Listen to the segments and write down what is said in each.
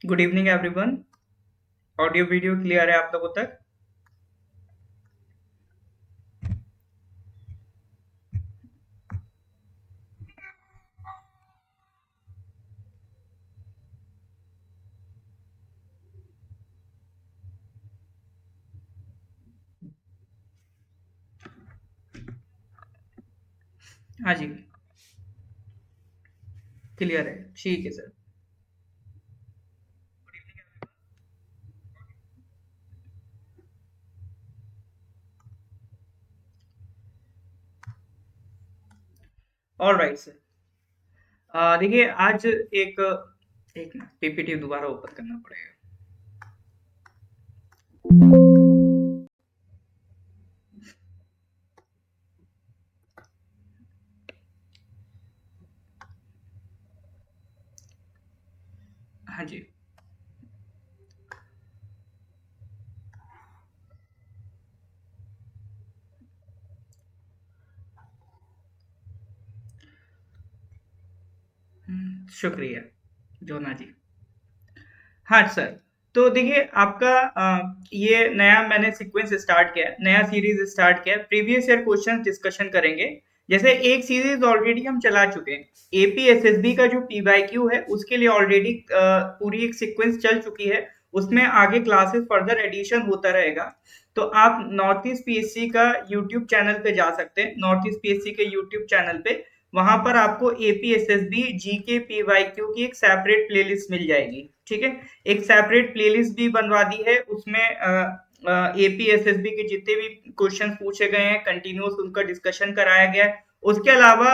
Good evening everyone. Audio video clear है आप लोगों तक? हाँ जी, क्लियर है। ठीक है सर। All right sir. देखिए आज एक मिनट, पीपीटी दोबारा ओपन करना पड़ेगा। हाँ जी। शुक्रिया जोना जी। हाँ सर। तो देखिए आपका ये नया मैंने सीक्वेंस स्टार्ट किया है, नया सीरीज स्टार्ट किया है। प्रीवियस ईयर क्वेश्चन डिस्कशन करेंगे। जैसे एक सीरीज ऑलरेडी हम चला चुके हैं, एपीएसएसबी का जो पीवाईक्यू है उसके लिए ऑलरेडी पूरी एक सीक्वेंस चल चुकी है। उसमें आगे क्लासेस फर्दर एडिशन होता रहेगा। तो आप नॉर्थ ईस्ट पीएससी का यूट्यूब चैनल पे जा सकते हैं, नॉर्थ ईस्ट पीएससी के यूट्यूब चैनल पे। वहां पर आपको एपीएसएसबी जीके पीवाईक्यू की एक सेपरेट प्लेलिस्ट मिल जाएगी। ठीक है। एक सेपरेट प्लेलिस्ट भी बनवा दी है, उसमें एपीएसएसबी के जितने भी क्वेश्चन पूछे गए हैं कंटिन्यूस उनका डिस्कशन कराया गया है। उसके अलावा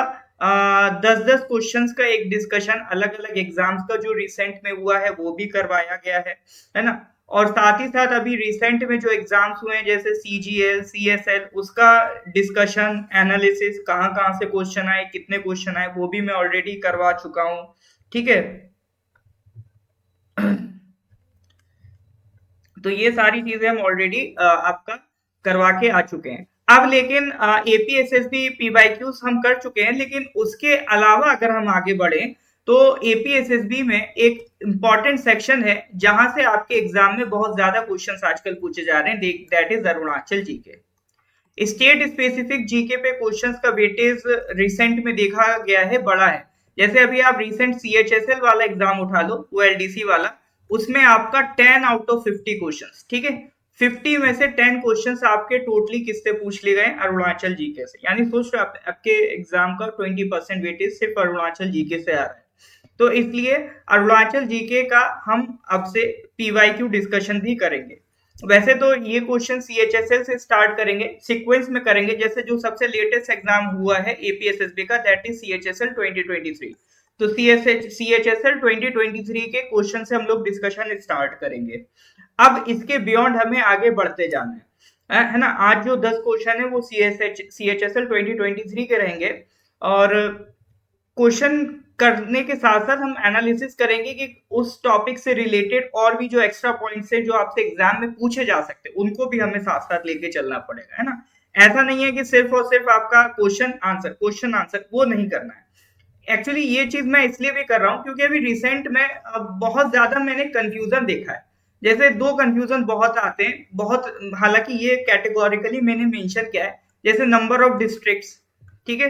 10-10 क्वेश्चंस का एक डिस्कशन अलग अलग एग्जाम्स का जो रिसेंट में हुआ है वो भी करवाया गया है ना। और साथ ही साथ अभी रिसेंट में जो एग्जाम्स हुए हैं जैसे सीजीएल सीएसएल, उसका डिस्कशन एनालिसिस, कहाँ कहाँ से क्वेश्चन आए, कितने क्वेश्चन आए, वो भी मैं ऑलरेडी करवा चुका हूँ। ठीक है। तो ये सारी चीजें हम ऑलरेडी आपका करवा के आ चुके हैं। अब लेकिन एपीएसएसबी पीवाईक्यूज हम कर चुके हैं, लेकिन उसके अलावा अगर हम आगे बढ़े तो एपीएसएसबी में एक इंपॉर्टेंट सेक्शन है जहां से आपके एग्जाम में बहुत ज्यादा क्वेश्चंस आजकल पूछे जा रहे हैं, that is Arunachal GK. State specific GK पे क्वेश्चंस का वेटेज रिसेंट में देखा गया है बड़ा है। जैसे अभी आप रिसेंट सीएचएसएल वाला एग्जाम उठा लो, वो एलडीसी वाला, उसमें आपका 10 आउट ऑफ 50 क्वेश्चंस, ठीक है, 50 में से 10 क्वेश्चंस आपके टोटली किससे पूछ लिए गए? अरुणाचल जीके से। यानी सोच रहे आपके एग्जाम का 20% वेटेज सिर्फ अरुणाचल जीके से आ रहा है। तो इसलिए अरुणाचल जीके का हम अब से पीवाईक्यू डिस्कशन भी करेंगे। वैसे तो ये क्वेश्चन सीएचएसएल से स्टार्ट करेंगे, सीक्वेंस में करेंगे। जैसे जो सबसे लेटेस्ट एग्जाम हुआ है एपीएसएसबी का, दैट इज सीएचएसएल 2023। तो सीएचएसएल 2023 के क्वेश्चन से हम लोग डिस्कशन स्टार्ट करेंगे। अब इसके बियॉन्ड हमें आगे बढ़ते जाना है ना। आज जो 10 क्वेश्चन है वो सीएचएसएल 2023 के रहेंगे। और क्वेश्चन करने के साथ साथ हम एनालिसिस करेंगे कि उस टॉपिक से रिलेटेड और भी जो एक्स्ट्रा पॉइंट्स है जो आपसे एग्जाम में पूछे जा सकते हैं उनको भी हमें साथ साथ लेके चलना पड़ेगा, है ना। ऐसा नहीं है कि सिर्फ और सिर्फ आपका क्वेश्चन आंसर वो नहीं करना है। एक्चुअली ये चीज मैं इसलिए भी कर रहा हूँ क्योंकि अभी रिसेंट में बहुत ज्यादा मैंने कंफ्यूजन देखा है। जैसे दो कंफ्यूजन बहुत आते हैं, बहुत, हालांकि ये कैटेगोरिकली मैंने मेंशन किया है। जैसे नंबर ऑफ डिस्ट्रिक्ट्स, ठीक है,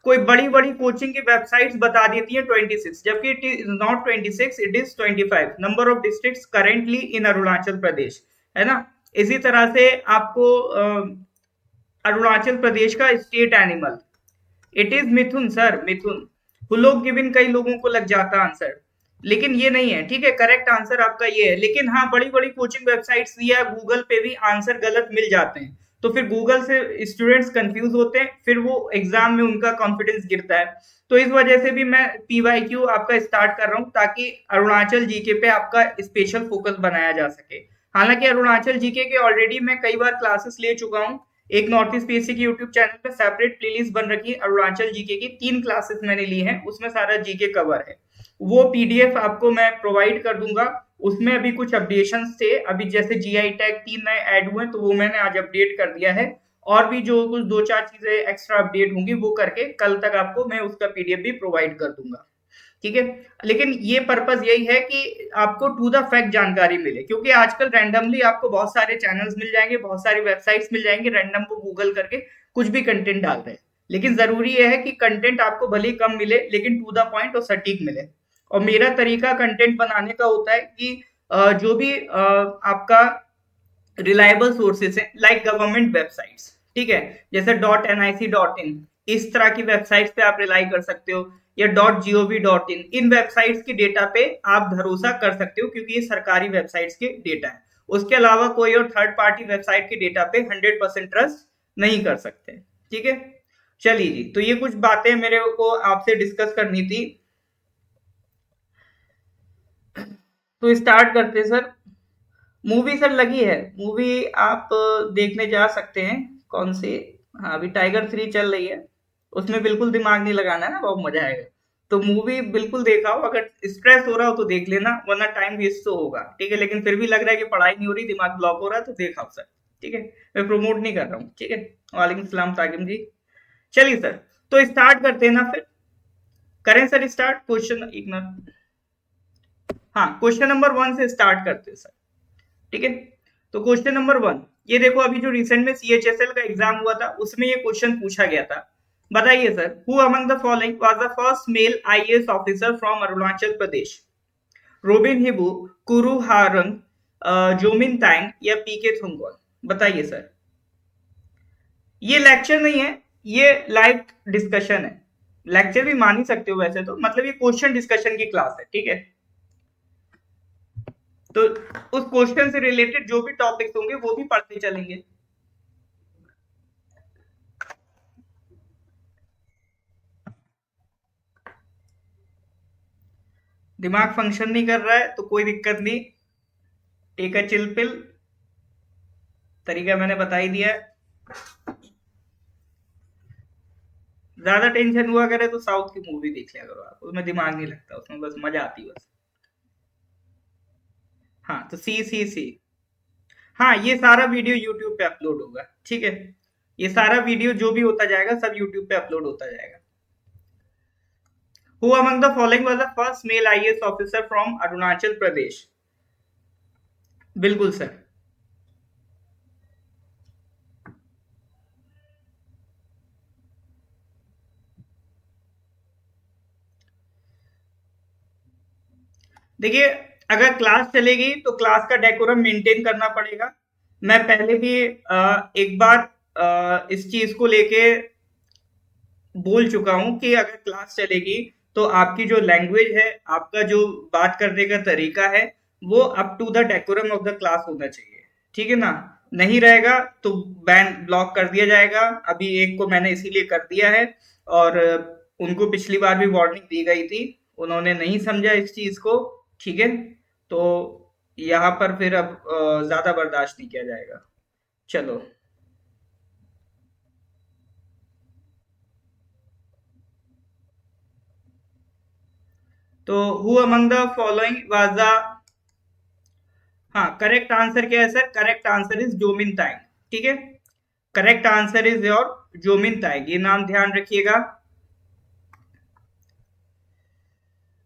कोई बड़ी बड़ी कोचिंग की वेबसाइट्स बता देती है 26, जबकि it is not 26, it is 25 number of districts currently in Arunachal Pradesh, है ना। इसी तरह से आपको अरुणाचल प्रदेश का state animal, it is mithun sir, mithun. Hoolock गिविन कई लोगों को लग जाता आंसर, लेकिन ये नहीं है, ठीक है। करेक्ट आंसर आपका ये है, लेकिन हाँ बड़ी बड़ी कोचिंग वेबसाइट्स या गूगल पे भी आंसर गलत मिल जाते हैं। तो फिर गूगल से स्टूडेंट्स कंफ्यूज होते हैं, फिर वो एग्जाम में उनका कॉन्फिडेंस गिरता है। तो इस वजह से भी मैं पीवाईक्यू आपका स्टार्ट कर रहा हूँ ताकि अरुणाचल जीके पे आपका स्पेशल फोकस बनाया जा सके। हालांकि अरुणाचल जीके के ऑलरेडी मैं कई बार क्लासेस ले चुका हूँ। एक नॉर्थ ईस्ट पीएससी की यूट्यूब चैनल पे सेपरेट प्लेलिस्ट बन रखी है, अरुणाचल जीके की 3 क्लासेस मैंने ली हैं, उसमें सारा जीके कवर है। वो पीडीएफ आपको मैं प्रोवाइड कर दूंगा। उसमें अभी कुछ अपडेशन थे, अभी जैसे जीआई टैग 3 नए ऐड हुए तो वो मैंने आज अपडेट कर दिया है। और भी जो कुछ 2-4 चीजें एक्स्ट्रा अपडेट होंगी वो करके कल तक आपको मैं उसका पीडीएफ भी प्रोवाइड कर दूंगा। ठीक है। लेकिन ये पर्पस यही है कि आपको टू द फैक्ट जानकारी मिले, क्योंकि आजकल रैंडमली आपको बहुत सारे चैनल्स मिल जाएंगे, बहुत सारी वेबसाइट्स मिल जाएंगे, रैंडम को गूगल करके कुछ भी कंटेंट डाल रहे हैं। लेकिन जरूरी ये है कि कंटेंट आपको भले ही कम मिले लेकिन टू द पॉइंट और सटीक मिले। और मेरा तरीका कंटेंट बनाने का होता है कि जो भी आपका रिलायबल सोर्सेस है, लाइक गवर्नमेंट वेबसाइट्स, ठीक है, जैसे .nic.in, इस तरह की वेबसाइट्स पे आप रिलाई कर सकते हो, या .gov.in, इन वेबसाइट्स के डेटा पे आप भरोसा कर सकते हो क्योंकि ये सरकारी वेबसाइट्स के डेटा है। उसके अलावा कोई और थर्ड पार्टी वेबसाइट के डेटा पे 100% ट्रस्ट नहीं कर सकते। ठीक है, चलिए जी, तो ये कुछ बातें मेरे को आपसे डिस्कस करनी थी, तो स्टार्ट करते सर। मूवी सर लगी है, मूवी आप देखने जा सकते हैं। कौन सी? हाँ, अभी टाइगर 3 चल रही है, उसमें बिल्कुल दिमाग नहीं लगाना है ना, बहुत मजा आएगा। तो मूवी बिल्कुल देखा हो, अगर स्ट्रेस हो रहा हो तो देख लेना, वरना टाइम वेस्ट तो होगा। ठीक है, लेकिन फिर भी लग रहा है कि पढ़ाई नहीं हो रही, दिमाग ब्लॉक हो रहा है, तो देखा सर। ठीक है, मैं प्रमोट नहीं कर रहा हूँ। ठीक है, वालेकुम सलाम ताकिम जी। चलिए सर, तो स्टार्ट करते हैं ना फिर। करें सर स्टार्ट क्वेश्चन, एक मिनट। हाँ, क्वेश्चन नंबर 1 से स्टार्ट करते हैं सर। ठीक है, तो क्वेश्चन नंबर 1, ये देखो, अभी जो रिसेंट में CHSL का एग्जाम हुआ था उसमें ये क्वेश्चन पूछा गया था। बताइए sir, who among the following was the first male IAS officer from Arunachal Pradesh? Robin Hibu, Kuru Harang, Jomin तांग या PK थुंगोन? बताइए सर। ये लेक्चर नहीं है, ये लाइव डिस्कशन है। लेक्चर भी मान ही सकते हो वैसे तो, मतलब ये क्वेश्चन डिस्कशन की क्लास है। ठीक है, तो उस क्वेश्चन से रिलेटेड जो भी टॉपिक्स होंगे वो भी पढ़ते चलेंगे। दिमाग फंक्शन नहीं कर रहा है तो कोई दिक्कत नहीं, टेक अ चिल पिल, तरीका मैंने बता ही दिया है। ज्यादा टेंशन हुआ करे तो साउथ की मूवी देख लिया करो आप, उसमें दिमाग नहीं लगता, उसमें बस मजा आती है बस। हाँ, तो सी। हाँ, ये सारा वीडियो यूट्यूब पे अपलोड होगा। ठीक है, ये सारा वीडियो जो भी होता जाएगा सब यूट्यूब पे अपलोड होता जाएगा। Who among the following was the first male IAS officer from Arunachal Pradesh? बिल्कुल सर। देखिए, अगर क्लास चलेगी तो क्लास का डेकोरम मेंटेन करना पड़ेगा। मैं पहले भी एक बार इस चीज को लेके बोल चुका हूं कि अगर क्लास चलेगी तो आपकी जो लैंग्वेज है, आपका जो बात करने का तरीका है, वो up to the decorum of the class होना चाहिए। ठीक है ना? नहीं रहेगा तो बैन ब्लॉक कर दिया जाएगा। अभी एक को मैंने इसीलिए कर दिया है, और उनको पिछली बार भी वार्निंग दी गई थी, उन्होंने नहीं समझा इस चीज को। ठीक है, तो यहाँ पर फिर अब ज्यादा बर्दाश्त नहीं किया जाएगा। चलो, तो who among the following was the, हाँ, करेक्ट आंसर क्या है sir? Correct answer is Jomin Tayeng. ठीक है, correct answer is your Jomin Tayeng, ये नाम ध्यान रखिएगा।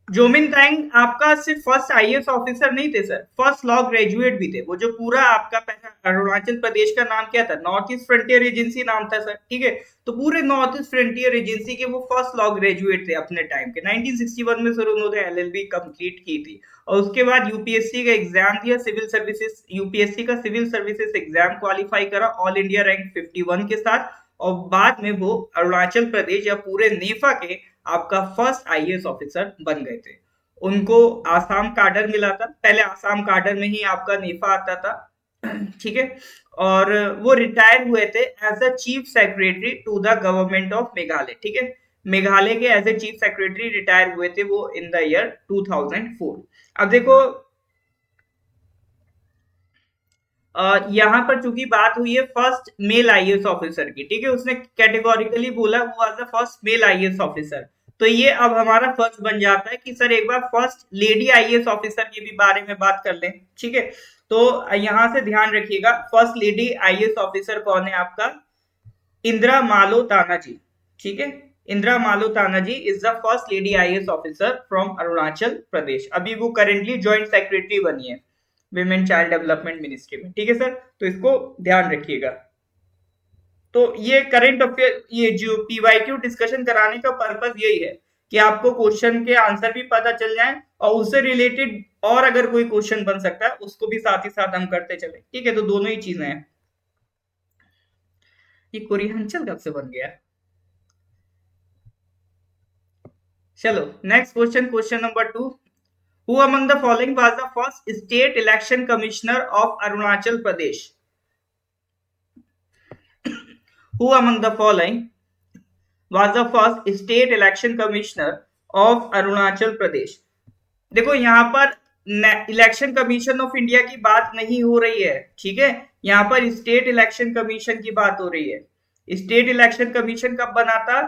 जोमिन ताइंग आपका सिर्फ फर्स्ट IAS ऑफिसर नहीं थे सर, फर्स्ट लॉ ग्रेजुएट भी थे। वो जो पूरा आपका पहला अरुणाचल प्रदेश का नाम क्या था? नॉर्थ ईस्ट फ्रंटियर एजेंसी नाम था सर। ठीक है, तो पूरे नॉर्थ ईस्ट फ्रंटियर एजेंसी के वो फर्स्ट लॉ ग्रेजुएट थे अपने टाइम के। 1961 में सर उन्होंने LLB कंप्लीट की थी, और उसके बाद यूपीएससी का एग्जाम दिया, सिविल सर्विसेज, यूपीएससी का सिविल सर्विसेज एग्जाम क्वालिफाई करा ऑल इंडिया रैंक 51 के साथ, और बाद में वो अरुणाचल प्रदेश या पूरे नेफा के आपका फर्स्ट IAS ऑफिसर बन गए थे। उनको आसाम काडर मिला था, पहले आसाम काडर में ही आपका नेफा आता था। ठीक है, और वो रिटायर हुए थे as a chief secretary to the government of Meghalaya. ठीक है, मेघालय के as a chief secretary retire हुए थे वो इन द ईयर 2004। अब देखो, यहाँ पर चूंकि बात हुई है फर्स्ट मेल IAS ऑफिसर की, ठीक है, उसने कैटेगोरिकली बोला वो was the first male IAS officer, तो ये अब हमारा फर्स्ट बन जाता है कि सर एक बार फर्स्ट लेडी IAS ऑफिसर के भी बारे में बात कर लें। ठीक है, तो यहां से ध्यान रखिएगा, फर्स्ट लेडी IAS ऑफिसर कौन है आपका? इंदिरा मालो ताना जी। ठीक है, Indira Malo Tanaji is the first lady IAS officer from Arunachal Pradesh. अभी वो करेंटली ज्वाइंट सेक्रेटरी बनी है विमेन चाइल्ड डेवलपमेंट मिनिस्ट्री में। ठीक है सर, तो इसको ध्यान रखिएगा। तो ये करंट अफेयर, ये जो पीवाईक्यू डिस्कशन कराने का पर्पस यही है कि आपको क्वेश्चन के आंसर भी पता चल जाए और उससे रिलेटेड और अगर कोई क्वेश्चन बन सकता है उसको भी साथ ही साथ हम करते चले। ठीक है, तो दोनों ही चीजें हैं। ये कोरियांचल कब से बन गया? चलो next question, question number 2। Who among the following was the first state election commissioner of Arunachal Pradesh? Who among the following was the first state election commissioner of Arunachal Pradesh? देखो यहाँ पर इलेक्शन कमीशन ऑफ इंडिया की बात नहीं हो रही है, ठीक है, यहाँ पर स्टेट इलेक्शन कमीशन की बात हो रही है। स्टेट इलेक्शन कमीशन कब बना था?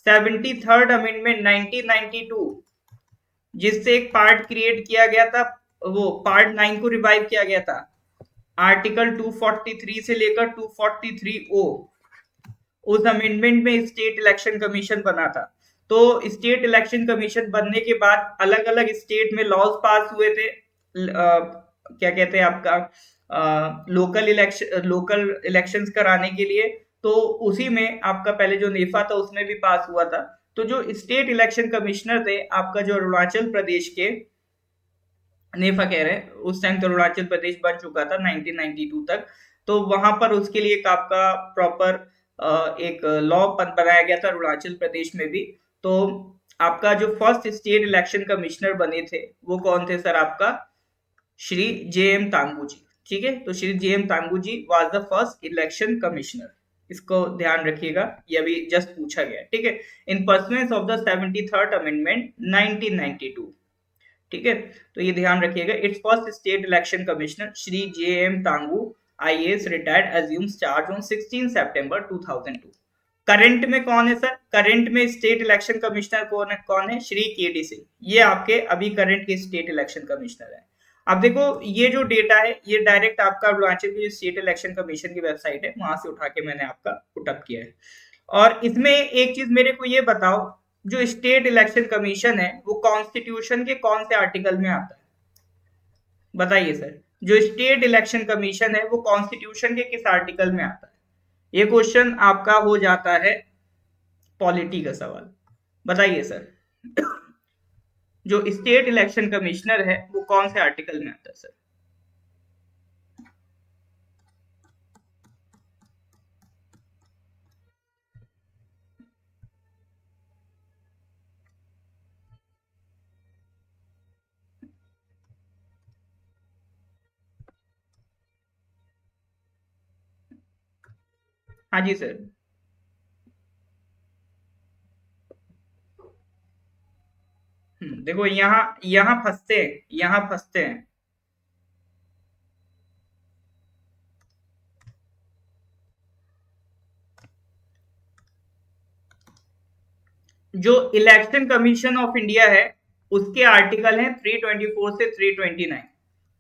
73rd अमेंडमेंट 1992, जिससे एक पार्ट क्रिएट किया गया था, वो पार्ट 9 को रिवाइव किया गया था। आर्टिकल 243 से लेकर 243O, उस अमेंडमेंट में स्टेट इलेक्शन कमीशन बना था। तो स्टेट इलेक्शन कमीशन बनने के बाद अलग अलग स्टेट में लॉज पास हुए थे, क्या कहते हैं आपका, लोकल इलेक्शंस कराने के लिए। तो उसी में आपका पहले जो नेफा था उसमें भी पास हुआ था। तो जो स्टेट इलेक्शन कमिश्नर थे आपका, जो अरुणाचल प्रदेश के, नेफा कह रहे हैं, उस टाइम तो अरुणाचल प्रदेश बन चुका था 1992 तक, तो वहां पर उसके लिए एक आपका प्रॉपर एक लॉ बनाया गया था अरुणाचल प्रदेश में भी। तो आपका जो फर्स्ट स्टेट इलेक्शन कमिश्नर बने थे वो कौन थे सर? आपका श्री जे.एम. तांगू जी। ठीक है, तो Shri J M. Tangu ji was the first election commissioner. इसको ध्यान रखिएगा, ये अभी जस्ट पूछा गया। ठीक है, in pursuance of the 73rd amendment 1992। ठीक है, तो ये ध्यान रखिएगा। Its first state election commissioner Shri J M. Tangu IAS retired assumes charge on 16 सितंबर 2002। करंट में कौन है सर? करंट में स्टेट इलेक्शन कमिश्नर कौन है? श्री के.डी. सिंह। ये आपके अभी करंट के स्टेट इलेक्शन कमिश्नर है। अब देखो ये जो डेटा है ये डायरेक्ट आपका अरुणाचल की स्टेट इलेक्शन कमीशन की वेबसाइट है, वहां से उठा के मैंने आपका पुटअप किया है। और इसमें एक चीज मेरे को ये बताओ, जो स्टेट इलेक्शन कमीशन है वो कॉन्स्टिट्यूशन के कौन से आर्टिकल में आता है? बताइए सर, जो स्टेट इलेक्शन कमीशन है वो कॉन्स्टिट्यूशन के किस आर्टिकल में आता है? ये क्वेश्चन आपका हो जाता है पॉलिटी का सवाल। बताइए सर, जो स्टेट इलेक्शन कमिश्नर है वो कौन से आर्टिकल में आता है सर? हाँ जी सर। देखो यहाँ यहाँ फंसते हैं, यहाँ फंसते हैं। जो इलेक्शन कमीशन ऑफ इंडिया है उसके आर्टिकल हैं 324 से 329।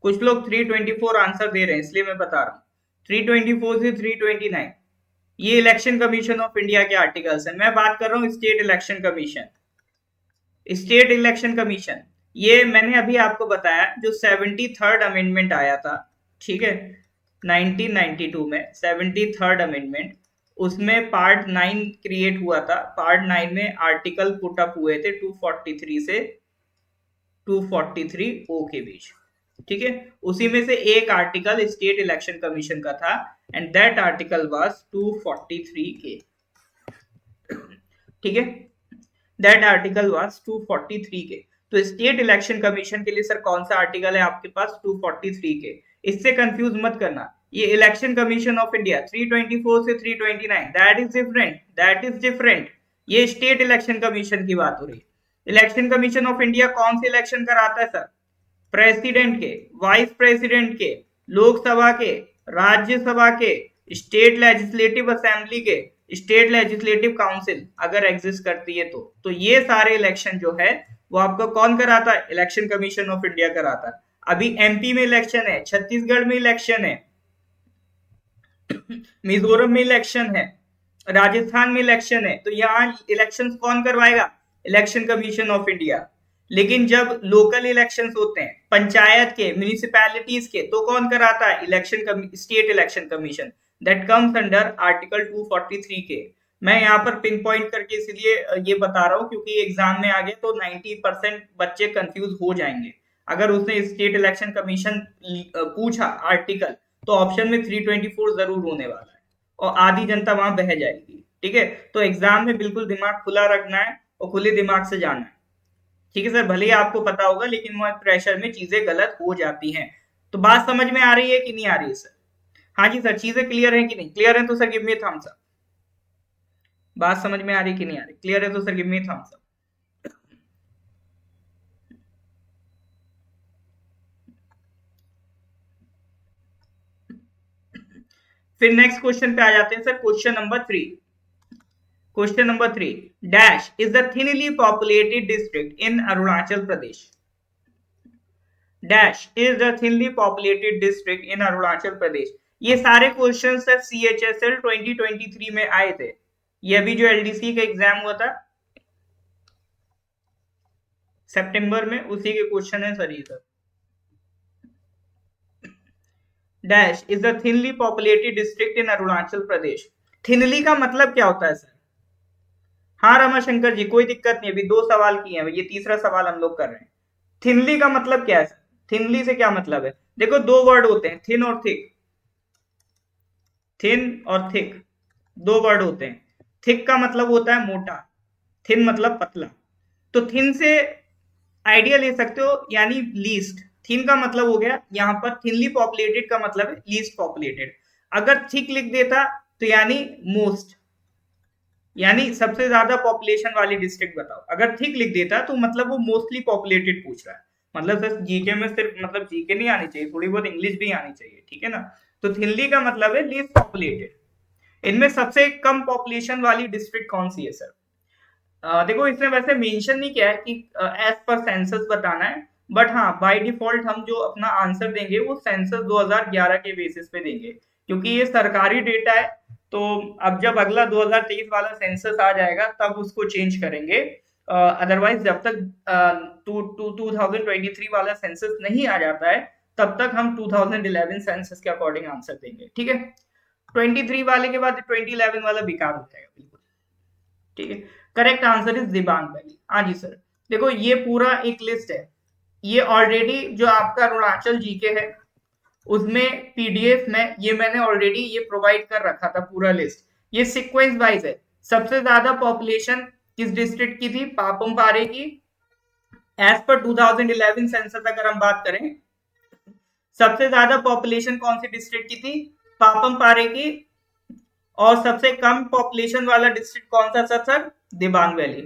कुछ लोग 324 आंसर दे रहे हैं इसलिए मैं बता रहा हूँ। 324 से 329 ये इलेक्शन कमीशन ऑफ इंडिया के आर्टिकल्स हैं। मैं बात कर रहा हूँ state election commission. State election commission ये मैंने अभी आपको बताया, जो 73rd अमेंडमेंट आया था, ठीक है, 1992 में 73rd अमेंडमेंट, उसमें पार्ट 9 क्रिएट हुआ था। पार्ट 9 में आर्टिकल पुट अप हुए थे 243 से 243 ओ के बीच। ठीक है, उसी में से एक आर्टिकल स्टेट इलेक्शन कमीशन का था एंड दैट आर्टिकल वाज 243 के। ठीक है, दैट आर्टिकल वाज 243 के। तो स्टेट इलेक्शन कमीशन के लिए सर कौन सा आर्टिकल है आपके पास? 243 के। इससे कंफ्यूज मत करना, ये इलेक्शन कमीशन ऑफ इंडिया 324 से 329 that is different, that is different. ये स्टेट इलेक्शन कमीशन की बात हो रही है। इलेक्शन कमीशन ऑफ इंडिया कौन से इलेक्शन कराता है सर? प्रेसिडेंट के, वाइस प्रेसिडेंट के, लोकसभा के, राज्यसभा के, स्टेट लेजिस्लेटिव असेंबली के, स्टेट लेजिस्लेटिव काउंसिल अगर एग्जिस्ट करती है तो ये सारे इलेक्शन जो है वो आपको कौन कराता है? इलेक्शन कमीशन ऑफ इंडिया कराता है। अभी एमपी में इलेक्शन है, छत्तीसगढ़ में इलेक्शन है, मिजोरम में इलेक्शन है, राजस्थान में इलेक्शन है तो यहाँ इलेक्शन कौन करवाएगा? Election commission of India. लेकिन जब लोकल इलेक्शंस होते हैं पंचायत के, म्यूनिसिपैलिटीज के, तो कौन कराता है? State election commission, that comes under article 243 के। मैं यहाँ पर पिन पॉइंट करके इसलिए ये बता रहा हूँ क्योंकि एग्जाम में आ गए तो 90% बच्चे कंफ्यूज हो जाएंगे। अगर उसने स्टेट इलेक्शन कमीशन पूछा आर्टिकल, तो ऑप्शन में 324 जरूर होने वाला है और आधी जनता वहां बह जाएगी। ठीक है, तो एग्जाम में बिल्कुल दिमाग खुला रखना है और खुले दिमाग से जाना है। ठीक है सर, भले ही आपको पता होगा लेकिन वो प्रेशर में चीजें गलत हो जाती हैं। तो बात समझ में आ रही है कि नहीं आ रही है सर? हाँ जी सर, चीजें क्लियर है कि नहीं? क्लियर है तो sir give me thumbs up. बात समझ में आ रही कि नहीं आ रही? क्लियर है तो sir give me thumbs up. फिर नेक्स्ट क्वेश्चन पे आ जाते हैं sir, question number 3। Question number 3, dash is the thinly populated district in Arunachal Pradesh. Dash is the thinly populated district in Arunachal Pradesh. ये सारे क्वेश्चन सर CHSL 2023 में आए थे। ये अभी जो LDC का एग्जाम हुआ था सितंबर में, उसी के क्वेश्चन है सर ये सब। Dash is the thinly populated district in Arunachal Pradesh. Thinly का मतलब क्या होता है सर? हाँ रमाशंकर जी, कोई दिक्कत नहीं, अभी 2 सवाल किए हैं, ये तीसरा सवाल हम लोग कर रहे हैं। थिनली का मतलब क्या है सर? थिनली से क्या मतलब है? देखो 2 वर्ड होते हैं, थिन और थिक। थिन और थिक 2 वर्ड होते हैं। थिक का मतलब होता है मोटा, थिन मतलब पतला। तो थिन से आइडिया ले सकते हो, यानी लीस्ट। थिन का मतलब हो गया यहाँ पर, थिनली पॉपुलेटेड का मतलब है लीस्ट पॉपुलेटेड। अगर थिक लिख देता तो यानी मोस्ट, यानी सबसे ज्यादा पॉपुलेशन वाली डिस्ट्रिक्ट बताओ। अगर थिक लिख देता तो मतलब वो मोस्टली पॉपुलेटेड पूछ रहा है। मतलब सर जीके में सिर्फ मतलब जीके नहीं आनी चाहिए, थोड़ी बहुत इंग्लिश भी आनी चाहिए, ठीक है ना? तो थिनली का मतलब है लीस्ट पॉपुलेटेड। इनमें सबसे कम पॉपुलेशन वाली डिस्ट्रिक्ट कौन सी है सर? देखो इसने वैसे मेंशन नहीं किया है कि एज पर सेंसस बताना है, बट हाँ बाय डिफॉल्ट हम जो अपना आंसर देंगे वो सेंसस 2011 के बेसिस पे देंगे, क्योंकि ये सरकारी डेटा है। तो अब जब अगला 2023 वाला सेंसस आ जाएगा तब उसको चेंज करेंगे। अदरवाइज जब तक 2023 वाला सेंसस नहीं आ जाता है तब तक हम 2011 सेंसस के अकॉर्डिंग आंसर देंगे। ठीक है, 23 वाले के बाद 2011 वाला बेकार हो जाएगा बिल्कुल। ठीक है, correct answer is Dibang valley. हाँ जी सर, देखो ये पूरा एक लिस्ट है, ये ऑलरेडी जो आपका अरुणाचल जीके है उसमें पीडीएफ में ये मैंने ऑलरेडी ये प्रोवाइड कर रखा था पूरा लिस्ट। ये सीक्वेंस वाइज है। सबसे ज्यादा पॉपुलेशन किस डिस्ट्रिक्ट की थी? पापुम पारे की। एज पर 2011 सेंसस अगर हम बात करें, सबसे ज्यादा पॉपुलेशन कौन सी डिस्ट्रिक्ट की थी? पापम पारे की। और सबसे कम पॉपुलेशन वाला डिस्ट्रिक्ट कौन सा था सर? दिबांग वैली।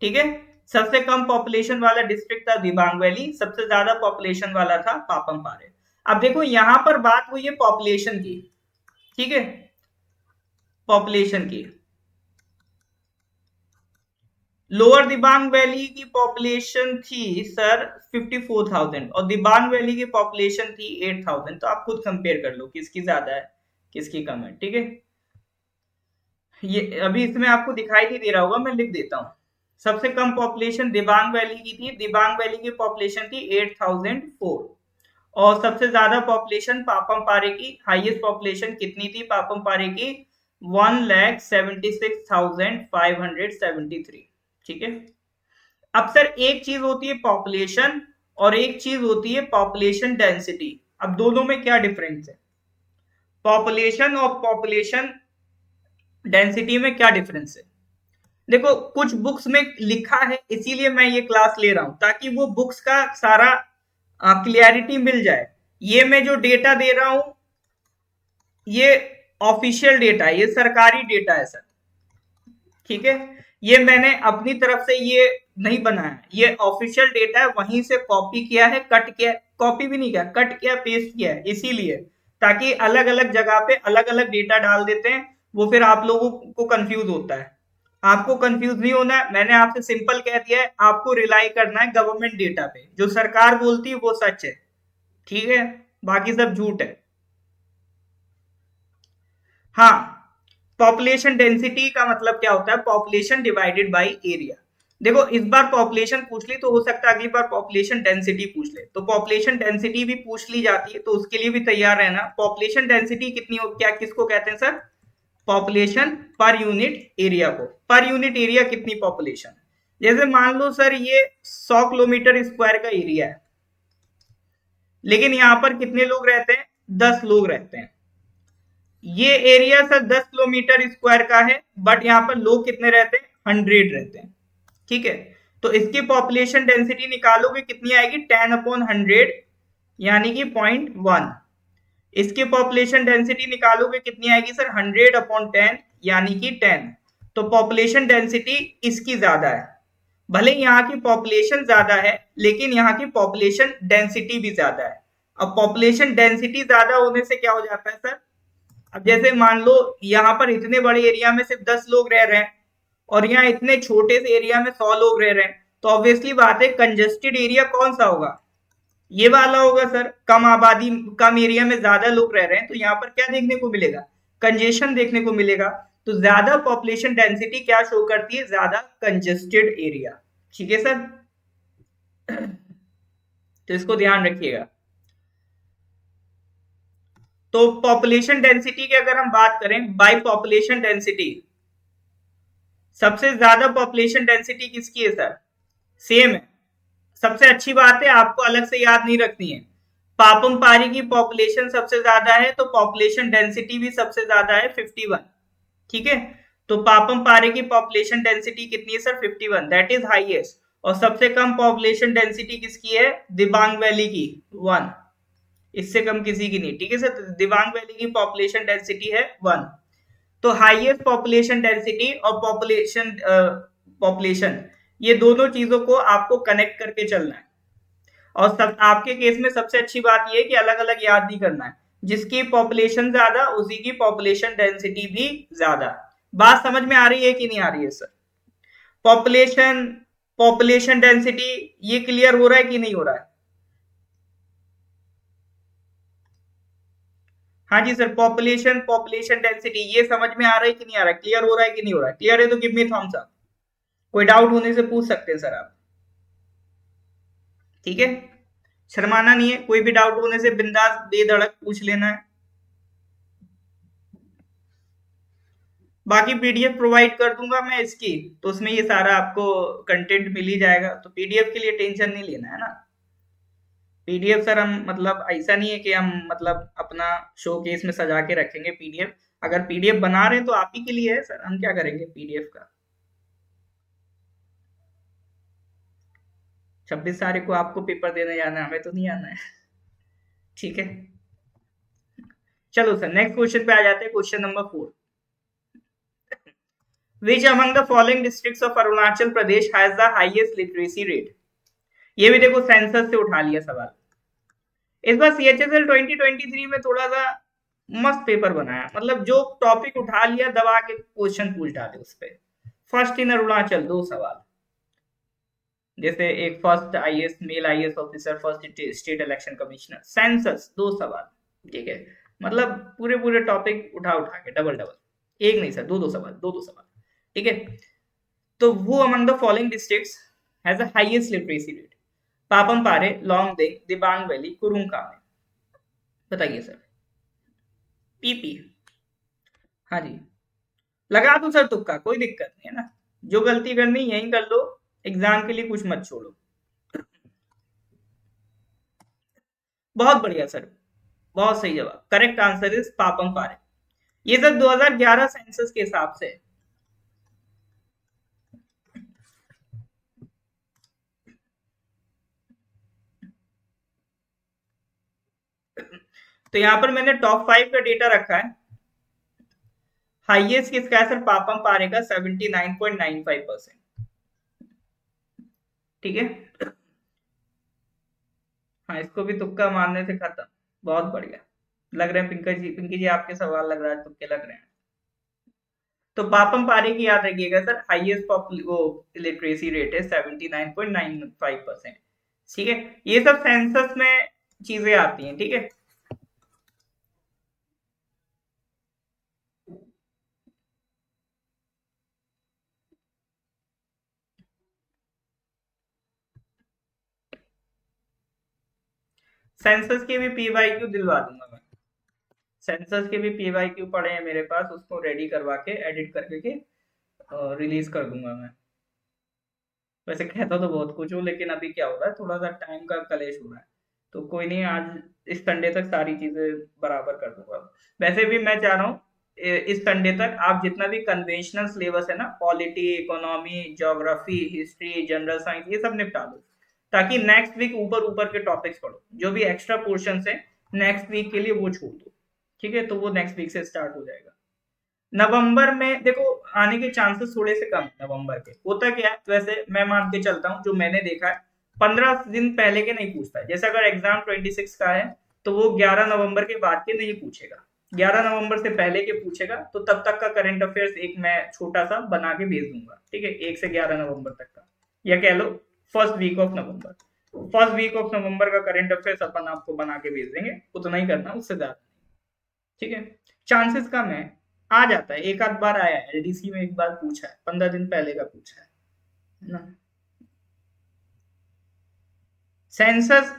ठीक है, सबसे कम पॉपुलेशन वाला डिस्ट्रिक्ट था दिबांग वैली, सबसे ज्यादा पॉपुलेशन वाला था पापम पारे। अब देखो यहां पर बात हुई है पॉपुलेशन की, ठीक है, पॉपुलेशन की। लोअर दिबांग वैली की पॉपुलेशन थी सर 54,000 और दिबांग वैली की पॉपुलेशन थी 8,000। तो आप खुद कंपेयर कर लो किसकी ज्यादा है किसकी कम है। ठीक है, ये अभी इसमें आपको दिखाई नहीं दे रहा होगा, मैं लिख देता हूं। सबसे कम पॉपुलेशन दिबांग वैली की थी, दिबांग वैली की पॉपुलेशन थी 8,004। और सबसे ज्यादा पॉपुलेशन पापम पारे की, हाईएस्ट पॉपुलेशन कितनी थी पापम पारे की? 1,76,573। ठीक है, अब सर एक चीज होती है पॉपुलेशन और एक चीज होती है पॉपुलेशन डेंसिटी। अब दोनों में क्या डिफरेंस है? पॉपुलेशन और पॉपुलेशन डेंसिटी में क्या डिफरेंस है? देखो कुछ बुक्स में लिखा है इसीलिए मैं ये क्लास ले रहा हूं ताकि वो बुक्स का सारा क्लियरिटी मिल जाए। ये मैं जो डेटा दे रहा हूं ये ऑफिशियल डेटा है, ये सरकारी डेटा है सर। ठीक है, ये मैंने अपनी तरफ से ये नहीं बनाया, ये ऑफिशियल डेटा है, वहीं से कॉपी किया है, कट किया, कॉपी भी नहीं किया, कट किया पेस्ट किया है, इसीलिए ताकि अलग अलग जगह पे अलग अलग डेटा डाल देते हैं, वो फिर आप लोगों को कंफ्यूज होता है। आपको कंफ्यूज नहीं होना है, मैंने आपसे सिंपल कह दिया है, आपको रिलाई करना है गवर्नमेंट डेटा पे, जो सरकार बोलती है वो सच है। ठीक है, बाकी सब झूठ है। हाँ, पॉपुलेशन डेंसिटी का मतलब क्या होता है? Population divided by area. देखो इस बार पॉपुलेशन पूछ ली तो हो सकता है अगली बार पॉपुलेशन डेंसिटी पूछ ले, तो पॉपुलेशन डेंसिटी भी पूछ ली जाती है, तो उसके लिए भी तैयार रहना। पॉपुलेशन डेंसिटी कितनी हो, क्या किसको कहते हैं sir? Population per unit area को। पर यूनिट एरिया कितनी पॉपुलेशन? जैसे मान लो सर ये 100 किलोमीटर स्क्वायर का एरिया है, लेकिन यहां पर कितने लोग रहते हैं? 10 लोग रहते हैं। ये एरिया सर 10 किलोमीटर स्क्वायर का है, बट यहाँ पर लोग कितने रहते हैं? 100 रहते हैं। ठीक है, तो इसकी पॉपुलेशन डेंसिटी निकालोगे कितनी आएगी? 10/100 यानी कि 0.1। इसकी पॉपुलेशन डेंसिटी निकालोगे कितनी आएगी सर? 100/10 यानी कि 10। तो पॉपुलेशन डेंसिटी इसकी ज्यादा है। भले यहाँ की पॉपुलेशन ज्यादा है, लेकिन यहाँ की पॉपुलेशन डेंसिटी भी ज्यादा है। अब पॉपुलेशन डेंसिटी ज्यादा होने से क्या हो जाता है सर? अब जैसे मान लो यहाँ पर इतने बड़े एरिया में सिर्फ 10 लोग रह रहे हैं, और यहाँ इतने छोटे से एरिया में 100 लोग रह रहे हैं, तो ऑब्वियसली बात है कंजेस्टेड एरिया कौन सा होगा? ये वाला होगा सर। कम आबादी, कम एरिया में ज्यादा लोग रह रहे हैं, तो यहाँ पर क्या देखने को मिलेगा? कंजेशन देखने को मिलेगा। तो ज्यादा पॉपुलेशन डेंसिटी क्या शो करती है? ज्यादा कंजेस्टेड एरिया। ठीक है सर, तो इसको ध्यान रखिएगा। तो पॉपुलेशन डेंसिटी की अगर हम बात करें, बाय पॉपुलेशन डेंसिटी, सबसे ज्यादा पॉपुलेशन डेंसिटी किसकी है सर? सेम है। सबसे अच्छी बात है, आपको अलग से याद नहीं रखनी है। पापम पारी की पॉपुलेशन सबसे ज्यादा है, तो पॉपुलेशन डेंसिटी भी सबसे ज्यादा है 51। ठीक है, तो पापम पारे की पॉपुलेशन डेंसिटी कितनी है सर? 51, that is highest. और सबसे कम पॉपुलेशन डेंसिटी किसकी है? दिबांग वैली की, 1। इससे कम किसी की नहीं। ठीक है सर, तो दिबांग वैली की पॉपुलेशन डेंसिटी है 1। तो हाईएस्ट पॉपुलेशन डेंसिटी और पॉपुलेशन ये दोनों चीजों को आपको कनेक्ट करके चलना है। और सब आपके केस में सबसे अच्छी बात यह है कि अलग अलग याद नहीं करना है। जिसकी पॉपुलेशन ज्यादा उसी की पॉपुलेशन डेंसिटी भी ज्यादा। बात समझ में आ रही है कि नहीं आ रही है सर? पॉपुलेशन पॉपुलेशन डेंसिटी ये क्लियर हो रहा है कि नहीं हो रहा है? हाँ जी सर, पॉपुलेशन डेंसिटी ये समझ में आ रहा है कि नहीं आ रहा है? क्लियर हो रहा है कि नहीं हो रहा है? क्लियर है तो गिव मी थम्स अप। कोई डाउट होने से पूछ सकते हैं सर आप। ठीक है, शर्माना नहीं है, कोई भी डाउट होने से बिंदास बेधड़क पूछ लेना है। बाकी पीडीएफ प्रोवाइड कर दूंगा मैं इसकी, तो उसमें ये सारा आपको कंटेंट मिल ही जाएगा, तो पीडीएफ के लिए टेंशन नहीं लेना है ना। पीडीएफ सर हम मतलब ऐसा नहीं है कि हम मतलब अपना शो केस में सजा के रखेंगे पीडीएफ। अगर पीडीएफ बना रहे हैं तो आप ही के लिए है सर, हम क्या करेंगे पीडीएफ का। 26 तारीख को आपको पेपर देने जाना है, हमें तो नहीं आना है। ठीक है, चलो सर नेक्स्ट क्वेश्चन पे आ जाते हैं। Question number 4, which among the following districts of Arunachal Pradesh has the highest literacy rate? ये भी देखो सेंसस से उठा लिया सवाल। इस बार CHSL 2023 में थोड़ा सा मस्त पेपर बनाया, मतलब जो टॉपिक उठा लिया दबा के क्वेश्चन पूछ डाले उस पे। फर्स्ट इन अरुणाचल 2 सवाल, जैसे एक first IAS male IAS officer, first state election commissioner, census 2 सवाल। ठीक है, मतलब पूरे पूरे टॉपिक उठा उठा के डबल डबल, एक नहीं सर, दो सवाल, दो सवाल। ठीक है, तो वो among the following districts has the highest literacy rate? पापम पारे, लोंगडिंग, दिबांग वैली, कुरुंग कामे। बताइए सर। पीपी, हाँ जी, लगा दो सर तुक्का, कोई दिक्कत नहीं है ना। जो गलती करनी यही कर लो, एग्जाम के लिए कुछ मत छोड़ो। बहुत बढ़िया सर, बहुत सही जवाब। करेक्ट आंसर इज पापम पारे। ये सर 2011 सेंसस के हिसाब से। तो यहां पर मैंने टॉप 5 का डेटा रखा है। हाईएस्ट किसका है सर? पापम पारे का 79.95%। ठीक है, हाँ इसको भी तुक्का मारने से खत्म। बहुत बढ़िया, लग रहे हैं पिंकी जी आपके सवाल लग रहा है तुक्के लग रहे हैं। तो पापम पारे की याद रखिएगा सर, हाईएस्ट वो लिटरेसी रेट है 79.95%। ठीक है, ये सब सेंसस में चीजें आती हैं। ठीक है, सेंसस के भी पीवाईक्यू दिलवा दूंगा मैं। सेंसस के भी पीवाईक्यू पड़े हैं मेरे पास, उसको रेडी करवा के एडिट करके के रिलीज कर दूंगा मैं। वैसे कहता तो बहुत कुछ हूँ, लेकिन अभी क्या हो रहा है, थोड़ा सा टाइम का कलेश हो रहा है। तो कोई नहीं, आज इस संडे तक सारी चीजें बराबर कर दूंगा। वैसे भी मैं चाह रहा हूँ इस संडे तक आप जितना भी कन्वेंशनल सिलेबस है ना, polity, economy, geography, history, general science, ये सब निपटा दो, ताकि नेक्स्ट वीक ऊपर ऊपर के टॉपिक्स पढ़ो। जो भी एक्स्ट्रा पोर्शन है नेक्स्ट वीक के लिए वो छोड़ दो, ठीक है? तो वो नेक्स्ट वीक से स्टार्ट हो जाएगा। नवंबर में देखो आने के चांसेस थोड़े से कम है। नवंबर के होता क्या है, वैसे मैं मान के चलता हूँ, जो मैंने देखा है 15 दिन पहले के नहीं पूछता है। जैसे अगर एग्जाम 26 का है तो वो 11 नवंबर के बाद के नहीं पूछेगा, 11 नवंबर से पहले के पूछेगा। तो तब तक का करंट अफेयर्स एक मैं छोटा सा बना के भेज दूंगा, ठीक है? 1 से 11 नवंबर तक का, या कह लो first week of November. First week of November का करंट अफेयर्स अपन आपको बना के भेज देंगे, उतना ही करना, उससे ज्यादा, ठीक है? चांसेस कम है, आ जाता है, एक आध बार आया है, एलडीसी में एक बार पूछा है, 15 दिन पहले का पूछा है ना। सेंसस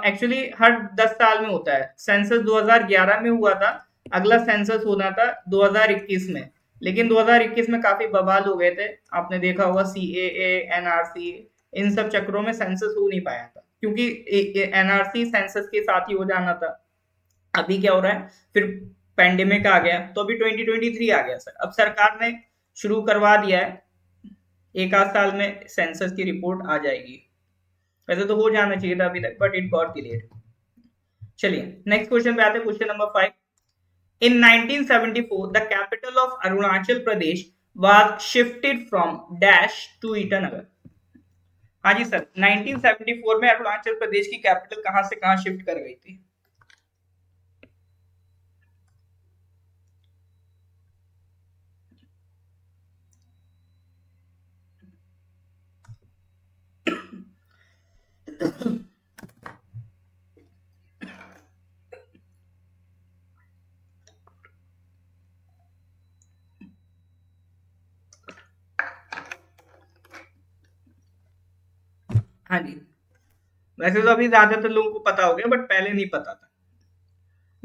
एक्चुअली हर 10 साल में होता है। सेंसस 2011 में हुआ था, अगला सेंसस होना था 2021 में, लेकिन 2021 में काफी बवाल हो गए थे। आपने देखा होगा, सीएए, एनआरसी, इन सब चक्रों में सेंसस हो नहीं पाया था, क्योंकि एनआरसी सेंसस के साथ ही हो जाना था। अभी क्या हो रहा है, फिर पेंडेमिक आ गया, तो अभी 2023 आ गया सर। अब सरकार ने शुरू करवा दिया है, एक आध साल में सेंसस की रिपोर्ट आ जाएगी। वैसे तो हो जाना चाहिए था अभी तक, बट इट गॉट डिलेड। चलिए नेक्स्ट क्वेश्चन पे आते हैं, question number 5। In 1974 the capital of Arunachal Pradesh was shifted from dash to Itanagar. हाँ जी सर, 1974 में अरुणाचल प्रदेश की कैपिटल कहां से कहां शिफ्ट कर गई थी? हाँ जी, वैसे तो अभी ज्यादातर लोगों को पता हो गया, बट पहले नहीं पता था।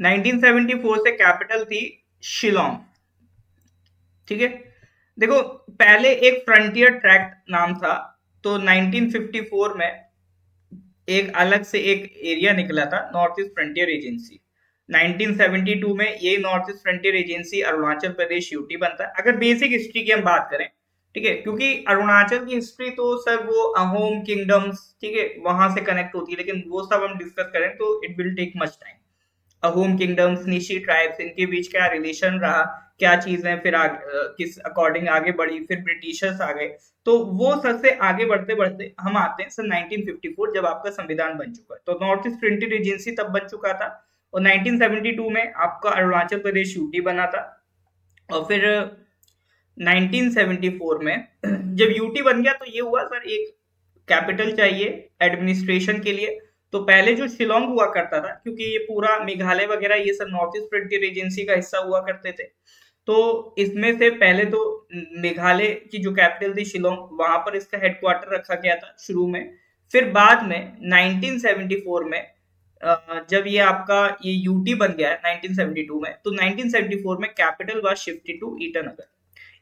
1974 से कैपिटल थी शिलोंग, ठीक है? देखो, पहले एक फ्रंटियर ट्रैक्ट नाम था, तो 1954 में एक अलग से एक एरिया निकला था, नॉर्थ ईस्ट फ्रंटियर एजेंसी। 1972 में ये north east frontier agency Arunachal Pradesh UT बनता है। अगर बेसिक हिस्ट्री की हम बात करें, ठीक है, क्योंकि अरुणाचल की हिस्ट्री तो सर वो अहोम किंगडम्स, ठीक है, वहां से कनेक्ट होती है, लेकिन वो सब हम डिस्कस करें तो it will take much time. Ahom kingdoms, Nishi tribes, इनके बीच क्या रिलेशन रहा, क्या चीजें फिर किस अकॉर्डिंग आगे बढ़ी, फिर ब्रिटिशर्स आ गए। तो वो सबसे आगे बढ़ते बढ़ते हम आते हैं सर 1954, जब आपका संविधान बन चुका है। तो नॉर्थ ईस्ट फ्रंटियर एजेंसी तब बन चुका था, और 1972 में आपका अरुणाचल प्रदेश यूटी बना था। और फिर 1974 में जब यूटी बन गया, तो ये हुआ सर, एक कैपिटल चाहिए एडमिनिस्ट्रेशन के लिए। तो पहले जो शिलोंग हुआ करता था, क्योंकि ये पूरा मेघालय वगैरह ये सब नॉर्थ ईस्ट फ्रंटियर एजेंसी का हिस्सा हुआ करते थे, तो इसमें से पहले तो मेघालय की जो कैपिटल थी शिलोंग, वहां पर इसका हेडक्वार्टर रखा गया था शुरू में। फिर बाद में 1974 में जब ये आपका ये यूटी बन गया है 1972 में, तो 1974 में capital was shifted to Itanagar.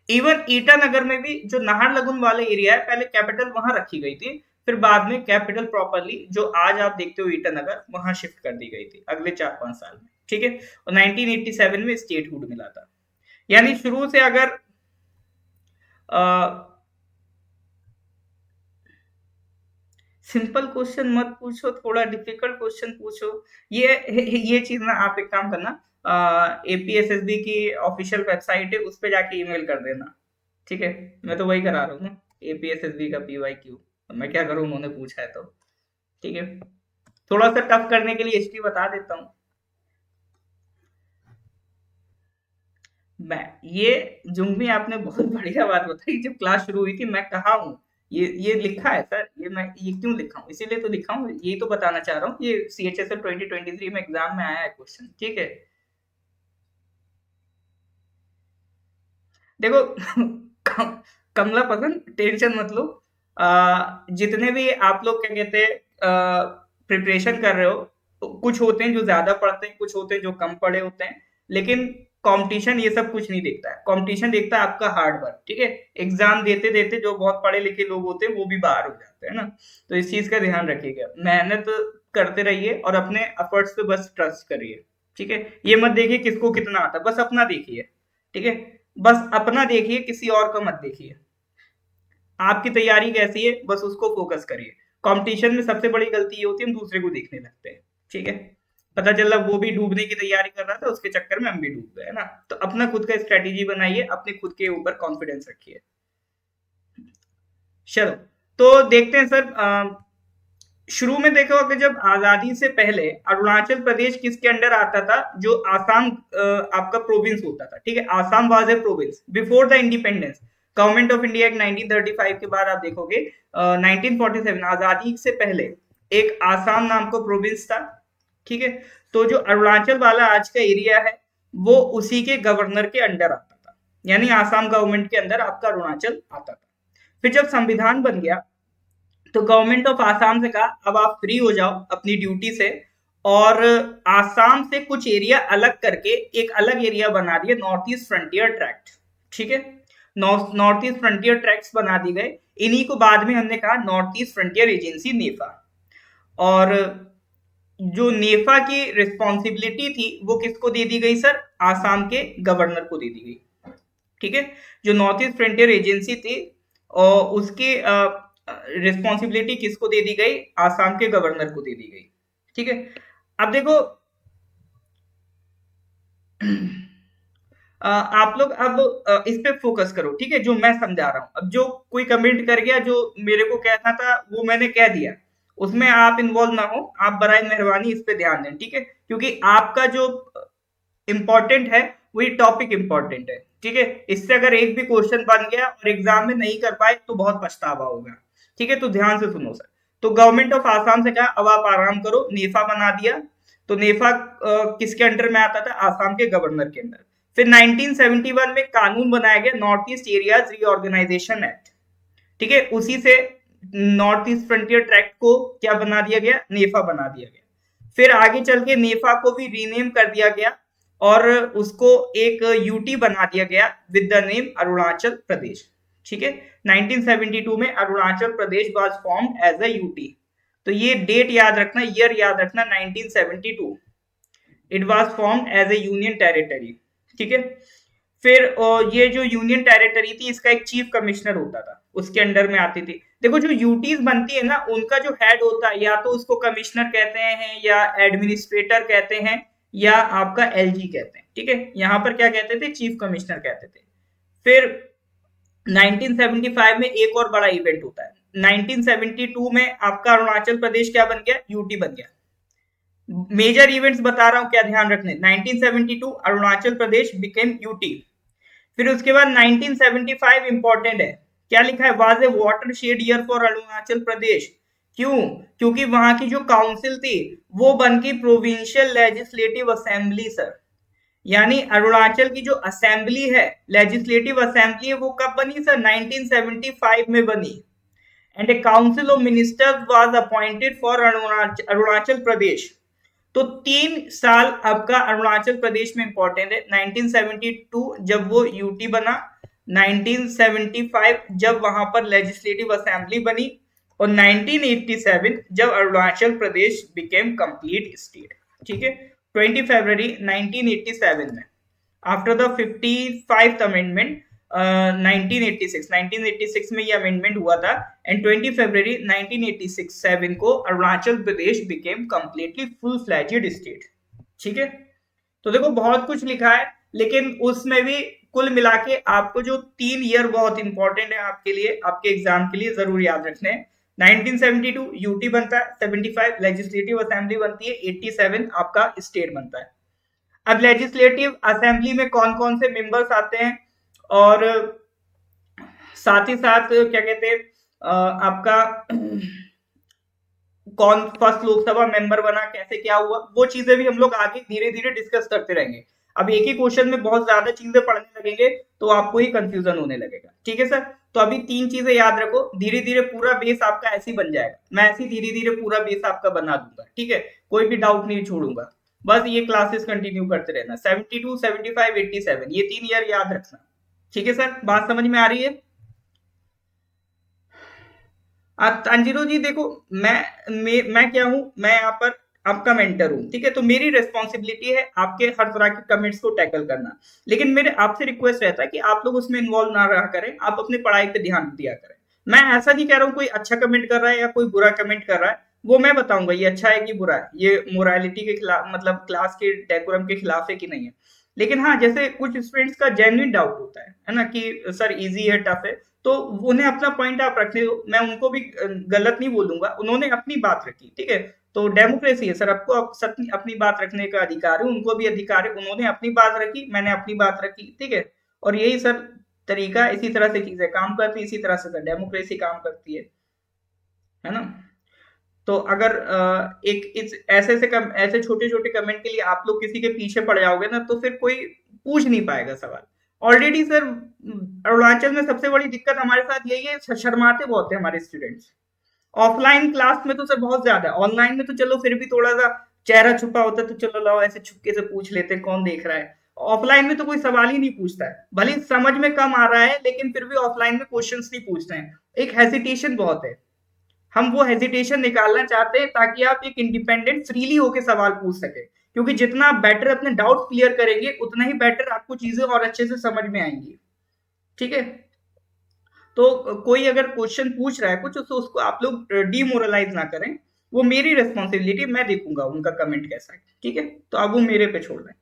Even Itanagar में भी जो नाहरलगुन वाले एरिया है, पहले कैपिटल वहां रखी गई थी, फिर बाद में कैपिटल प्रॉपरली जो आज आप देखते हो ईटानगर, वहां शिफ्ट कर दी गई थी अगले 4-5 साल में, ठीक है? और 1987 में स्टेटहुड मिला था। यानी शुरू से अगर सिंपल क्वेश्चन मत पूछो, थोड़ा डिफिकल्ट क्वेश्चन पूछो। ये चीज ना, आप एक काम करना, एपीएसएसबी की ऑफिशियल वेबसाइट है, उस पे जाके ईमेल कर देना, ठीक है? मैं तो वही करा रहा हूँ ना, एपीएसएसबी का पीवाईक्यू। मैं क्या करूँ, उन्होंने पूछा है तो, ठीक है? थोड़ा सा टफ करने के लिए हिस्ट्री बता देता हूँ मैं। ये जुम्मी, आपने बहुत बढ़िया बात बताई। जब क्लास शुरू हुई थी, मैं कहा हूँ, ये लिखा है सर, ये क्यों लिखा हूँ, इसीलिए तो लिखा हूँ, ये तो बताना चाह रहा हूँ। ये सीएचएसएल 2023 में एग्जाम में आया है क्वेश्चन, ठीक है? देखो कमला पसंद, टेंशन मत लो। जितने भी आप लोग क्या कहते हैं प्रिपरेशन कर रहे हो, कुछ होते हैं जो ज्यादा पढ़ते हैं, कुछ होते हैं जो कम पढ़े होते हैं, लेकिन कंपटीशन ये सब कुछ नहीं देखता है। कंपटीशन देखता है आपका हार्ड वर्क, ठीक है। एग्जाम देते देते जो बहुत पढ़े लिखे लोग होते हैं वो भी बाहर हो जाते हैं ना। तो इस चीज का ध्यान रखिएगा, मेहनत करते रहिए और अपने एफर्ट्स पे बस ट्रस्ट करिए, ठीक है। ये मत देखिए किसको कितना आता है, बस अपना देखिए, ठीक है। बस अपना देखिए, किसी और का मत देखिए। आपकी तैयारी कैसी है बस उसको फोकस करिए। कंपटीशन में सबसे बड़ी गलती ये होती है हम दूसरे को देखने लगते हैं, ठीक है। पता चला वो भी डूबने की तैयारी कर रहा था, उसके चक्कर में हम भी डूब गए, है ना। तो अपना खुद का स्ट्रेटेजी बनाइए, अपने खुद के ऊपर कॉन्फिडेंस रखिए। चलो, तो देखते हैं सर। शुरू में देखो कि जब आजादी से पहले अरुणाचल प्रदेश किसके अंडर आता था, जो आसाम आपका प्रोविंस होता था, ठीक है। Assam was a province before the independence. Government of India act 1935 के बाद आप देखोगे 1947 आजादी से पहले एक आसाम नाम का प्रोविंस था, ठीक है। तो जो अरुणाचल वाला आज का एरिया है वो उसी के गवर्नर के अंडर आता था, यानी आसाम गवर्नमेंट के अंदर आपका अरुणाचल आता था। फिर जब संविधान बन गया तो गवर्नमेंट ऑफ आसाम से कहा अब आप फ्री हो जाओ अपनी ड्यूटी से, और आसाम से कुछ एरिया अलग करके एक अलग एरिया बना दिया, नॉर्थ ईस्ट फ्रंटियर ट्रैक्ट, ठीक है। नॉर्थ ईस्ट फ्रंटियर ट्रैक्ट्स बना दिए गए। इन्हीं को बाद में हमने कहा नॉर्थ ईस्ट फ्रंटियर एजेंसी, नेफा। और जो नेफा की रिस्पॉन्सिबिलिटी थी वो किसको दे दी गई सर, आसाम के गवर्नर को दे दी गई, ठीक है। जो नॉर्थ ईस्ट फ्रंटियर एजेंसी थी और उसकी रिस्पॉन्सिबिलिटी किसको दे दी गई, आसाम के गवर्नर को दे दी गई, ठीक है। अब देखो आप लोग अब इस पे फोकस करो, ठीक है, जो मैं समझा रहा हूं। अब जो कोई कमेंट कर गया जो मेरे को कहना था वो मैंने कह दिया, उसमें आप इन्वॉल्व ना हो, आप बराए मेहरबानी इस पे ध्यान दें, ठीक है। क्योंकि आपका जो इंपॉर्टेंट है वही टॉपिक इंपॉर्टेंट है, ठीक है। इससे अगर एक भी क्वेश्चन बन गया और एग्जाम में नहीं कर पाए तो बहुत पछतावा होगा, ठीक है। तो ध्यान से सुनो सर। तो गवर्नमेंट ऑफ आसाम से कहा अब आप आराम करो, नेफा बना दिया। तो नेफा किसके अंडर में आता था, आसाम के गवर्नर के अंदर। फिर 1971 में कानून बनाया गया north east areas reorganisation act, ठीक है। उसी से नॉर्थ ईस्ट फ्रंटियर ट्रैक्ट को क्या बना दिया गया, नेफा बना दिया गया। फिर आगे चल के नेफा को भी रीनेम कर दिया गया और उसको एक यूटी बना दिया गया with the name Arunachal Pradesh, ठीक है। 1972 में Arunachal Pradesh was formed as a UT. तो ये डेट याद रखना, ईयर याद रखना, 1972 it was formed as a union territory, ठीक है। फिर ये जो यूनियन टेरिटरी थी इसका एक चीफ कमिश्नर होता था, उसके अंडर में आती थी। देखो जो यूटीज बनती है ना उनका जो हेड होता है या तो उसको कमिश्नर कहते हैं या एडमिनिस्ट्रेटर कहते हैं या आपका एलजी कहते हैं, ठीक है। यहां पर क्या कहते थे, चीफ कमिश्नर कहते थे। फिर 1975 में एक और बड़ा इवेंट होता है। 1972 में आपका अरुणाचल प्रदेश क्या बन गया, यूटी बन गया। मेजर इवेंट्स बता रहा हूं क्या ध्यान रखने, 1972 अरुणाचल प्रदेश बिकेम यूटी। फिर उसके बाद 1975 इंपॉर्टेंट है, क्या लिखा है, was a watershed year for Arunachal Pradesh. क्यों, क्योंकि वहां की जो काउंसिल थी वो बन गई प्रोविंशियल लेजिस्लेटिव असेंबली सर। यानी अरुणाचल की जो असेंबली है, लेजिस्लेटिव असेंबली है, वो कब बनी सर, 1975 में बनी। And a council of ministers was appointed for Arunachal Pradesh. तो 3 साल आपका अरुणाचल प्रदेश में इंपॉर्टेंट है। 1972 जब वो यूटी बना, 1975 जब वहां पर लेजिस्लेटिव असेंबली बनी, और 1987 जब Arunachal Pradesh became complete state, ठीक है। 20 फरवरी 1987 में आफ्टर द 55th अमेंडमेंट 1986 में ये अमेंडमेंट हुआ था। एंड 20 फरवरी 1986 को Arunachal Pradesh became completely full flagged state, ठीक है। तो देखो बहुत कुछ लिखा है, लेकिन उसमें भी कुल मिला के आपको जो 3 ईयर बहुत इंपॉर्टेंट है आपके लिए, आपके एग्जाम के लिए जरूर याद रखने हैं। 1972 यूटी बनता है, 75 लेजिस्लेटिव असेंबली बनती है, 87 आपका स्टेट बनता है। अब लेजिस्लेटिव असेंबली में कौन कौन से मेंबर्स आते हैं और साथ ही साथ क्या कहते हैं आपका कौन फर्स्ट लोकसभा मेंबर बना, कैसे क्या हुआ, वो चीजें भी हम लोग आगे धीरे धीरे डिस्कस करते रहेंगे। अब एक ही क्वेश्चन में बहुत ज्यादा चीजें पढ़ने लगेंगे तो आपको ही कंफ्यूजन होने लगेगा। ठीक है सर, तो अभी 3 चीजें याद रखो, धीरे धीरे पूरा बेस आपका ऐसे ही बन जाएगा, मैं ऐसे ही धीरे धीरे पूरा बेस आपका बना दूंगा। ठीक है, कोई भी डाउट नहीं छोड़ूंगा, बस ये क्लासेस कंटिन्यू करते रहना। 72, 75, 87 ये 3 ईयर याद रखना। ठीक है सर, बात समझ में आ रही है? तांजीरो जी देखो, मैं क्या हूँ, मैं यहाँ पर आपका मेंटर हूँ। ठीक है, तो मेरी रिस्पॉन्सिबिलिटी है आपके हर तरह के कमेंट्स को टैकल करना, लेकिन मेरे आपसे रिक्वेस्ट रहता है कि आप लोग उसमें इन्वॉल्व ना रहा करें, आप अपनी पढ़ाई पे ध्यान दिया करें। मैं ऐसा नहीं कह रहा हूँ कोई अच्छा कमेंट कर रहा है या कोई बुरा कमेंट कर रहा है, वो मैं बताऊंगा ये अच्छा है कि बुरा है, ये मोरालिटी के खिलाफ, मतलब क्लास के डेकोरम के खिलाफ है कि नहीं है। लेकिन हाँ, जैसे कुछ स्टूडेंट्स का जेन्युइन डाउट होता है ना, कि सर इजी है, टफ है, तो उन्हें अपना पॉइंट आप रखने दो, मैं उनको भी गलत नहीं बोलूंगा, उन्होंने अपनी बात रखी। ठीक है, तो डेमोक्रेसी है सर, आपको अपनी बात रखने का अधिकार है, उनको भी अधिकार है, उन्होंने अपनी बात रखी, मैंने अपनी बात रखी। ठीक है, और यही सर तरीका, इसी तरह से चीजें काम करती है, इसी तरह से सर डेमोक्रेसी काम करती है ना। तो अगर एक इस ऐसे छोटे छोटे कमेंट के लिए आप लोग किसी के पीछे पड़ जाओगे ना, तो फिर कोई पूछ नहीं पाएगा सवाल। ऑलरेडी सर अरुणाचल में सबसे बड़ी दिक्कत हमारे साथ यही है, शर्माते बहुत है हमारे स्टूडेंट्स। ऑफलाइन क्लास में तो सर बहुत ज्यादा है, ऑनलाइन में तो चलो फिर भी थोड़ा सा चेहरा छुपा होता है, तो चलो लाओ ऐसे छुपके से पूछ लेते हैं, कौन देख रहा है। ऑफलाइन में तो कोई सवाल ही नहीं पूछता है, भले समझ में कम आ रहा है, लेकिन फिर भी ऑफलाइन में क्वेश्चंस नहीं पूछते हैं, एक हेजिटेशन बहुत है। हम वो हेजिटेशन निकालना चाहते हैं ताकि आप एक इंडिपेंडेंट फ्रीली होकर सवाल पूछ सके, क्योंकि जितना आप बेटर अपने डाउट क्लियर करेंगे, उतना ही बेटर आपको चीजें और अच्छे से समझ में आएंगी। ठीक है, तो कोई अगर क्वेश्चन पूछ रहा है कुछ, तो उसको आप लोग डीमोरलाइज ना करें, वो मेरी रिस्पॉन्सिबिलिटी, मैं देखूंगा उनका कमेंट कैसा है। ठीक है, तो अब वो मेरे पे छोड़ रहे हैं।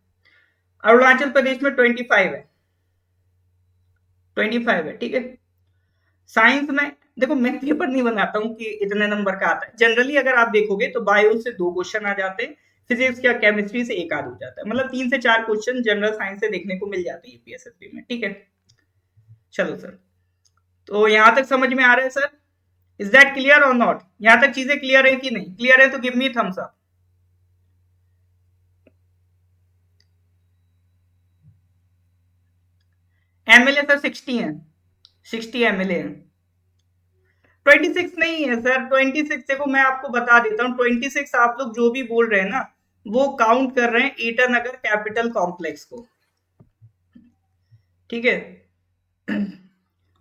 अरुणाचल प्रदेश में 25 है, 25 है। ठीक है, साइंस में देखो, मैं पेपर नहीं बनाता हूँ कि इतने नंबर का आता है, जनरली अगर आप देखोगे तो बायो से 2 क्वेश्चन आ जाते हैं, फिजिक्स या केमिस्ट्री से एक आध हो जाता है, मतलब 3 से 4 क्वेश्चन जनरल साइंस से देखने को मिल जाते हैं यूपीएसएसबी में। ठीक है, चलो सर, तो यहां तक समझ में आ रहा है सर? इज दैट क्लियर और नॉट? यहां तक चीजें क्लियर है कि नहीं? क्लियर है तो give me thumbs up. MLA sir 60 है, 60 एमएलए है, 26 नहीं है सर। 26 देखो मैं आपको बता देता हूँ, 26 आप लोग जो भी बोल रहे हैं ना, वो काउंट कर रहे हैं ईटानगर कैपिटल कॉम्प्लेक्स को। ठीक है,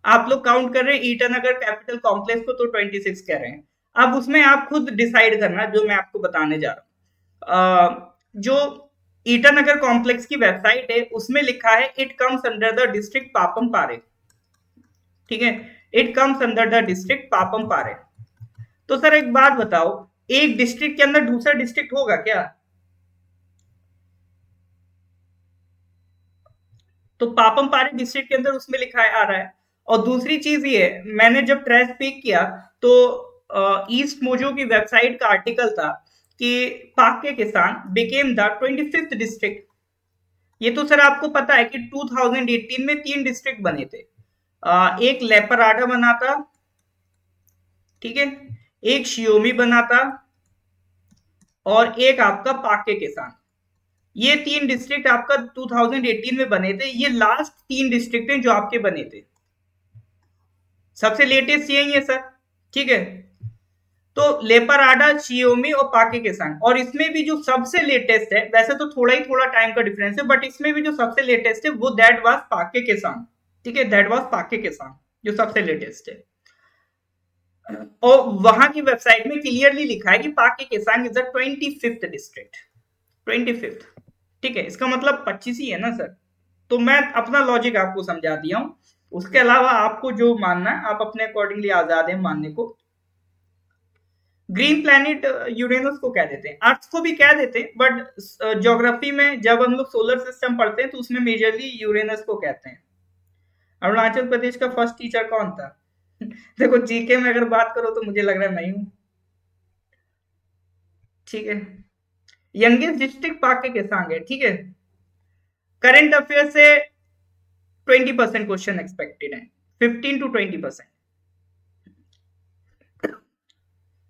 आप लोग काउंट कर रहे हैं ईटानगर कैपिटल कॉम्प्लेक्स को, तो 26 कह रहे हैं। अब उसमें आप खुद डिसाइड करना, जो मैं आपको बताने जा रहा हूँ। जो ईटानगर कॉम्प्लेक्स की वेबसाइट है, उसमें लिखा है it comes under the district पापम पारे। ठीक है, it comes under the district पापम पारे। तो सर एक बात बताओ, एक डिस्ट्रिक्ट के अंदर दूसरा डिस्ट्रिक्ट होगा क्या? तो पापम पारे डिस्ट्रिक्ट के अंदर उसमें लिखा है, आ रहा है। और दूसरी चीज ये, मैंने जब ट्रेस पिक किया, तो ईस्ट मोजो की वेबसाइट का आर्टिकल था कि पाके किसान बिकेम द 25th डिस्ट्रिक्ट। ये तो सर आपको पता है कि 2018 में 3 डिस्ट्रिक्ट बने थे, एक लेपराडा बना था, ठीक है, एक शियोमी बना था, और एक आपका पाके किसान। ये 3 डिस्ट्रिक्ट आपका 2018 में बने थे, ये लास्ट 3 डिस्ट्रिक्ट हैं जो आपके बने थे, सबसे लेटेस्ट यही है सर। ठीक है, तो लेपराडा, शियोमी और पाके किसान, और इसमें भी जो सबसे लेटेस्ट है, वैसे तो थोड़ा ही थोड़ा टाइम का डिफरेंस है, बट इसमें भी जो सबसे लेटेस्ट है वो दैट वाज पाके किसान। ठीक है, दैट वाज पाके किसान जो सबसे लेटेस्ट है। और वहां की वेबसाइट में क्लियरली लिखा है कि पाके किसान is the 25th district, 25th। ठीक है, इसका मतलब 25 ही है ना सर। तो मैं अपना लॉजिक आपको समझा दिया हूं, उसके अलावा आपको जो मानना है आप अपने अकॉर्डिंगली आजाद है मानने को। ग्रीन प्लैनेट यूरेनस को कह देते हैं, अर्थ को भी कह देते हैं, बट ज्योग्राफी में जब हम लोग सोलर सिस्टम पढ़ते हैं तो उसमें मेजरली यूरेनस को कहते हैं। अरुणाचल प्रदेश का फर्स्ट टीचर कौन था? देखो जीके में अगर बात करो तो मुझे लग रहा है मैं ही हूँ। ठीक है, यंगेस्ट डिस्ट्रिक्ट पाके केसांग है। ठीक है, करंट अफेयर से 20% क्वेश्चन एक्सपेक्टेड है, 15 to 20%।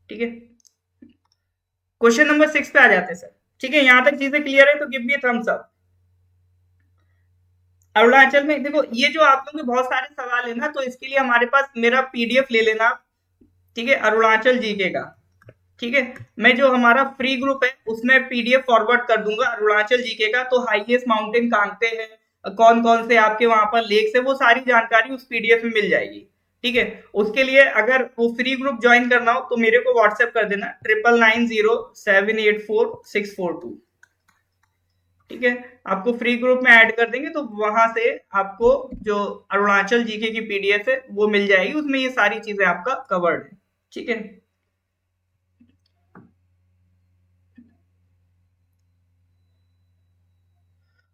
ठीक है, क्वेश्चन नंबर 6 पे आ जाते हैं सर। ठीक है, यहां तक चीजें क्लियर है तो give me thumbs up. Arunachal में देखो, ये जो आप लोगों के बहुत सारे सवाल है ना, तो इसके लिए हमारे पास मेरा पीडीएफ ले लेना आप, ठीक है, अरुणाचल जीके का। ठीक है, मैं जो हमारा फ्री ग्रुप है उसमें पीडीएफ फॉरवर्ड कर दूंगा अरुणाचल जीके का। तो हाईएस्ट माउंटेन कहाँ पे है, कौन कौन से आपके वहां पर लेक्स है, वो सारी जानकारी उस पीडीएफ में मिल जाएगी। ठीक है, उसके लिए अगर वो फ्री ग्रुप ज्वाइन करना हो तो मेरे को व्हाट्सएप कर देना 9990784642। ठीक है, आपको फ्री ग्रुप में ऐड कर देंगे, तो वहां से आपको जो अरुणाचल जीके की पीडीएफ है वो मिल जाएगी, उसमें ये सारी चीजें आपका कवर्ड है। ठीक है,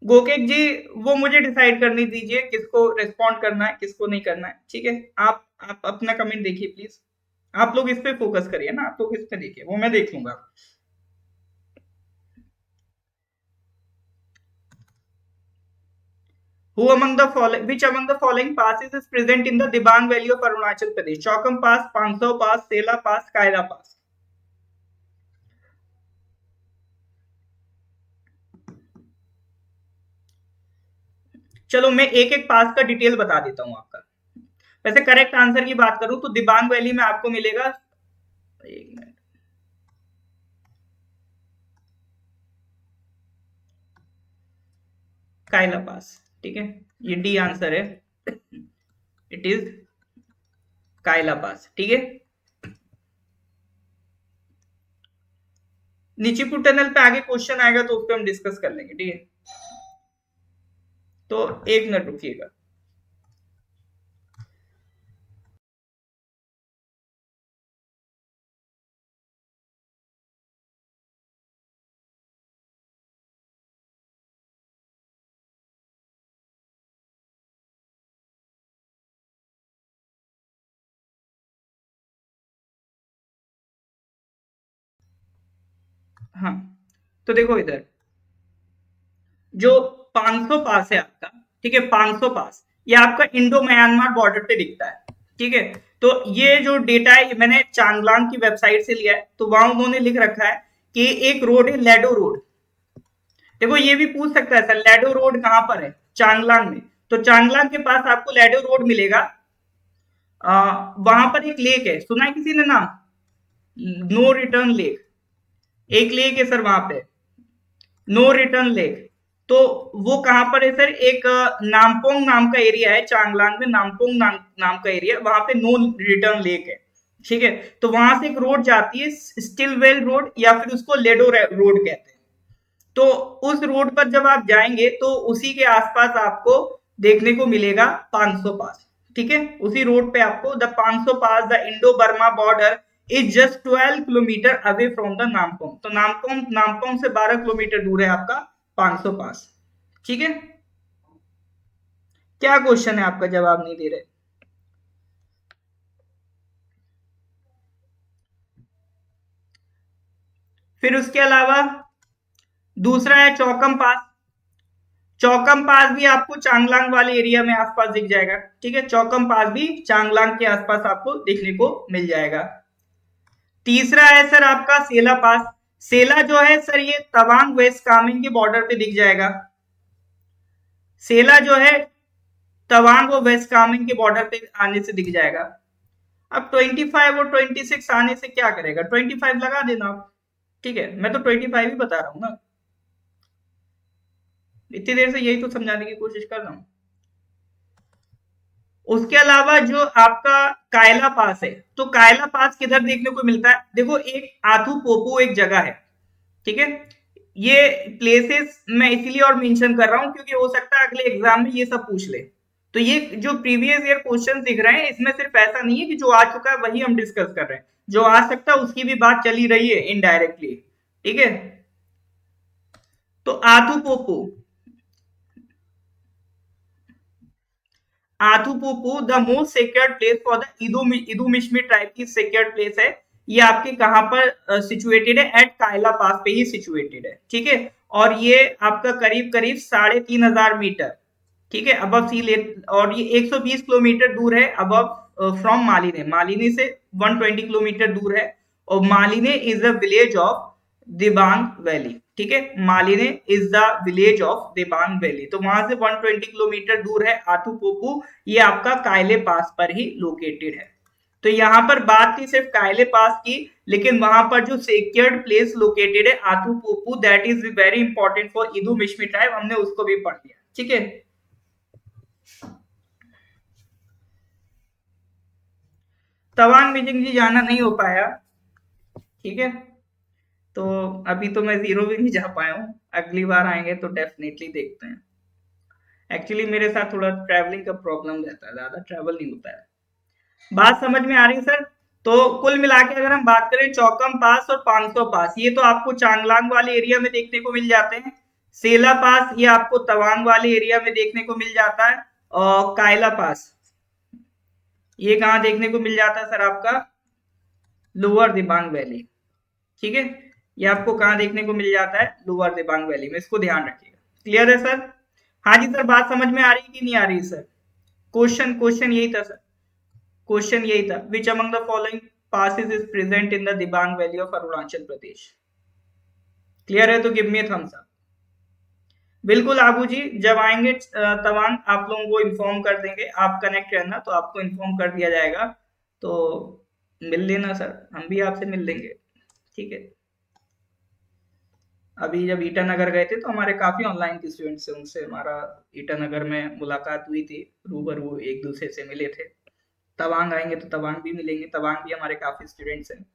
गोकेक जी, वो मुझे डिसाइड करने दीजिए किसको रिस्पॉन्ड करना है किसको नहीं करना है। ठीक है, आप अपना कमेंट देखिए प्लीज। आप लोग इस पे फोकस करिए ना, आप लोग इस पे देखिए, वो मैं देख लूंगा। Who among the following, which among the following passes is present in the Dibang Valley of Arunachal Pradesh? Chokam Pass, Pangsau Pass, Sela Pass, Kaila Pass। चलो मैं एक एक पास का डिटेल बता देता हूं आपका। वैसे करेक्ट आंसर की बात करूं तो दिबांग वैली में आपको मिलेगा, एक मिनट, कायला पास। ठीक है, ये डी आंसर है, इट इज कायला पास। ठीक है, नीचीपुर टनल पे आगे क्वेश्चन आएगा तो उस पर हम डिस्कस कर लेंगे। ठीक है, तो एक मिनट रुकिएगा। हाँ, तो देखो इधर जो 500 पास है आपका, ठीक है, 500 पास ये आपका इंडो म्यांमार बॉर्डर पे दिखता है। ठीक है, तो ये जो डेटा है मैंने चांगलांग की वेबसाइट से लिया है, तो वहां उन्होंने लिख रखा है कि एक रोड है लेडो रोड। देखो ये भी पूछ सकता है सर लेडो रोड कहां पर है, चांगलांग में। तो चांगलांग के पास आपको लेडो रोड मिलेगा। वहां पर एक लेक है, सुना है किसी ने नाम, नो रिटर्न लेक। एक लेक है सर वहां पे, नो रिटर्न लेक। तो वो कहां पर है सर, एक नामपोंग नाम का एरिया है चांगलांग में, नामपोंग नाम का एरिया, वहां पे नो रिटर्न लेक है। ठीक है, तो वहां से एक रोड जाती है, स्टिलवेल रोड, या फिर उसको लेडो रोड कहते हैं। तो उस रोड पर जब आप जाएंगे तो उसी के आसपास आपको देखने को मिलेगा 500 पास। ठीक है, उसी रोड पे आपको the 500 pass the Indo Burma border is just 12 kilometre away from the Nampong. तो नामपोंग नामपोंग से 12 किलोमीटर दूर है आपका 500 पास। ठीक है, क्या क्वेश्चन है आपका, जवाब नहीं दे रहे। फिर उसके अलावा दूसरा है चौकम पास। चौकम पास भी आपको चांगलांग वाले एरिया में आसपास दिख जाएगा। ठीक है, चौकम पास भी चांगलांग के आसपास आपको देखने को मिल जाएगा। तीसरा है सर आपका सेला पास। सेला जो है सर ये तवांग वेस्ट कामेंग के बॉर्डर पे दिख जाएगा। सेला जो है तवांग और वेस्ट कामेंग के बॉर्डर पे आने से दिख जाएगा। अब 25 और 26 आने से क्या करेगा, 25 लगा देना आप। ठीक है, मैं तो 25 ही बता रहा हूँ ना, इतनी देर से यही तो समझाने की कोशिश कर रहा हूँ। उसके अलावा जो आपका कायला पास है, तो कायला पास किधर देखने को मिलता है, देखो एक आथू पोपो एक जगह है। ठीक है, ये प्लेसेस मैं इसलिए और मेंशन कर रहा हूं क्योंकि हो सकता है अगले एग्जाम में ये सब पूछ ले। तो ये जो प्रीवियस ईयर क्वेश्चन दिख रहे हैं इसमें सिर्फ ऐसा नहीं है कि जो आ चुका है वही हम डिस्कस कर रहे हैं, जो आ सकता है उसकी भी बात चली रही है इनडायरेक्टली। ठीक है, तो Athu Popo, Athupupu the most secured place for the Idu Mishmi tribe की सिक्योर्ड प्लेस है। ये आपके कहां पर सिचुएटेड है, एट कायला पास पे ही सिचुएटेड है। ठीक है, और ये आपका करीब करीब 3,500 मीटर, ठीक है, अबव सी लेवल, और ये 120 किलोमीटर दूर है अबव फ्रॉम मालिने। मालिनी से 120 किलोमीटर दूर है, और Malinye is a village of Dibang valley. ठीक है, Malinye is the village of Dibang valley, तो वहां से 120 किलोमीटर दूर है आथू पोपू, ये आपका कायले पास पर ही लोकेटेड है। तो यहाँ पर बात थी सिर्फ कायले पास की, लेकिन वहां पर जो सिक्योर्ड प्लेस लोकेटेड है Athu Popu, that is very important for Idu Mishmi tribe, हमने उसको भी पढ़ लिया, ठीक है। तवांग मिजिंग जी जाना नहीं हो पाया, ठीक है, तो अभी तो मैं जीरो भी नहीं जा पाया हूँ, अगली बार आएंगे तो डेफिनेटली देखते हैं। एक्चुअली मेरे साथ थोड़ा ट्रैवलिंग का प्रॉब्लम रहता है, ज्यादा ट्रैवल नहीं होता है। बात समझ में आ रही है सर? तो कुल मिला के अगर हम बात करें चौकम पास और 500 पास, ये तो आपको चांगलांग वाले एरिया में देखने को मिल जाते हैं। सेला पास ये आपको तवांग वाले एरिया में देखने को मिल जाता है। और कायला पास ये कहाँ देखने को मिल जाता है सर? आपका लोअर दिबांग वैली, ठीक है, ये आपको कहाँ देखने को मिल जाता है? लोअर दिबांग वैली में, इसको ध्यान रखिएगा। क्लियर है सर? हाँ जी सर, बात समझ में आ रही है कि नहीं आ रही सर? क्वेश्चन यही था सर, क्वेश्चन यही था, which among the following passes is present in the Dibang Valley of Arunachal Pradesh? Clear है? तो गिव मी थम्स अप। बिल्कुल आबू जी, जब आएंगे तवांग आप लोगों को इन्फॉर्म कर देंगे, आप कनेक्ट रहना तो आपको इन्फॉर्म कर दिया जाएगा, तो मिल लेना सर, हम भी आपसे मिल लेंगे, ठीक है। अभी जब ईटानगर गए थे तो हमारे काफी ऑनलाइन के स्टूडेंट्स हैं, उनसे हमारा ईटानगर में मुलाकात हुई थी, रूबरू एक दूसरे से मिले थे। तवांग आएंगे तो तवांग भी मिलेंगे, तवांग भी हमारे काफी स्टूडेंट्स हैं।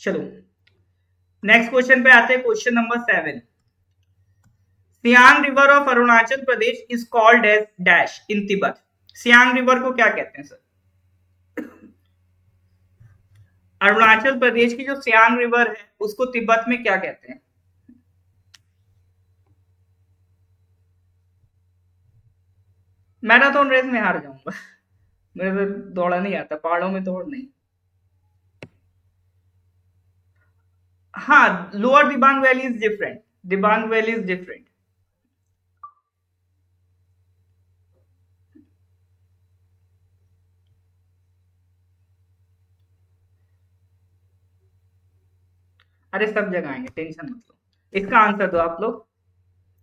चलो नेक्स्ट क्वेश्चन पे आते हैं, question number 7। Siang river of Arunachal Pradesh is called as dash in Tibet. Siang river को क्या कहते हैं सर? अरुणाचल प्रदेश की जो सियांग रिवर है उसको तिब्बत में क्या कहते हैं? मैराथन रेस में हार जाऊंगा मेरे से दौड़ा नहीं आता, पहाड़ों में दौड़ नहीं। हाँ, lower Dibang valley is different, Dibang valley is different. अरे सब जगह आएंगे, टेंशन मत लो, इसका आंसर दो आप लोग,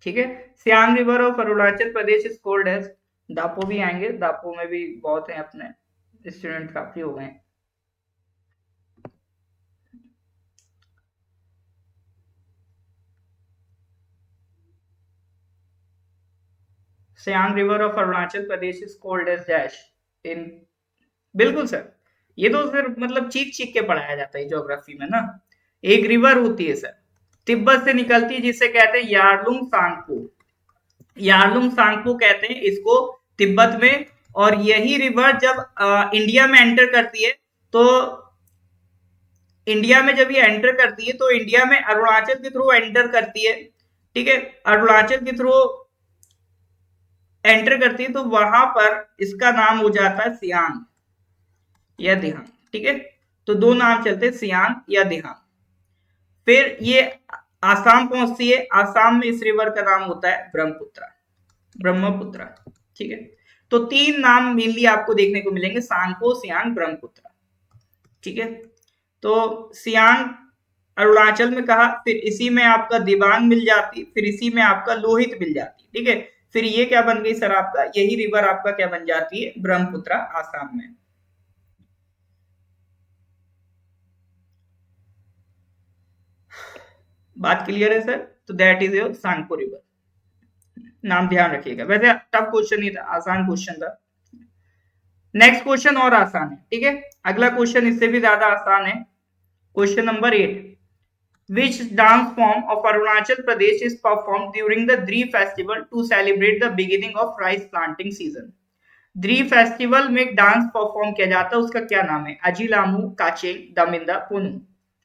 ठीक है। Siang river of Arunachal Pradesh is called as, Dapo भी आएंगे, दापो में भी बहुत हैं अपने स्टूडेंट, काफी हो गए हैं। Siang river of Arunachal Pradesh is called as dash in, बिल्कुल सर, ये तो सर मतलब चीख चीख के पढ़ाया जाता है ज्योग्राफी में ना। एक रिवर होती है सर, तिब्बत से निकलती है, जिसे कहते हैं यारलुंग सांगपो, यारलुंग सांगपो कहते हैं इसको तिब्बत में। और यही रिवर जब इंडिया में एंटर करती है, तो इंडिया में जब ये एंटर करती है तो इंडिया में अरुणाचल के थ्रू एंटर करती है, ठीक है, अरुणाचल के थ्रू एंटर करती है, तो वहां पर इसका नाम हो जाता है सियांग या दिहांग, ठीक है। तो दो नाम चलते हैं, सियांग या दिहांग। फिर ये आसाम पहुंचती है, आसाम में इस रिवर का नाम होता है ब्रह्मपुत्र, ब्रह्मपुत्र, ठीक है। तो तीन नाम मेनली आपको देखने को मिलेंगे, सांगपो, सियांग, ब्रह्मपुत्र, ठीक है। तो सियांग अरुणाचल में कहा, फिर इसी में आपका दिबांग मिल जाती, फिर इसी में आपका लोहित मिल जाती, ठीक है। फिर ये क्या बन गई सर? आपका यही रिवर आपका क्या बन जाती है? ब्रह्मपुत्र, आसाम में। बात क्लियर है सर? तो that is your Tsangpo river, नाम ध्यान रखिएगा। वैसे टफ क्वेश्चन नहीं था, आसान क्वेश्चन था। नेक्स्ट क्वेश्चन और आसान है, ठीक है, अगला क्वेश्चन इससे भी ज्यादा आसान है। Question number 8, which dance form of Arunachal Pradesh is performed during the Dri festival to celebrate the beginning of rice planting season? द्री फेस्टिवल में एक डांस परफॉर्म किया जाता है, उसका क्या नाम है? अजिलामू, काचेंग, दमिंदा, पुनू।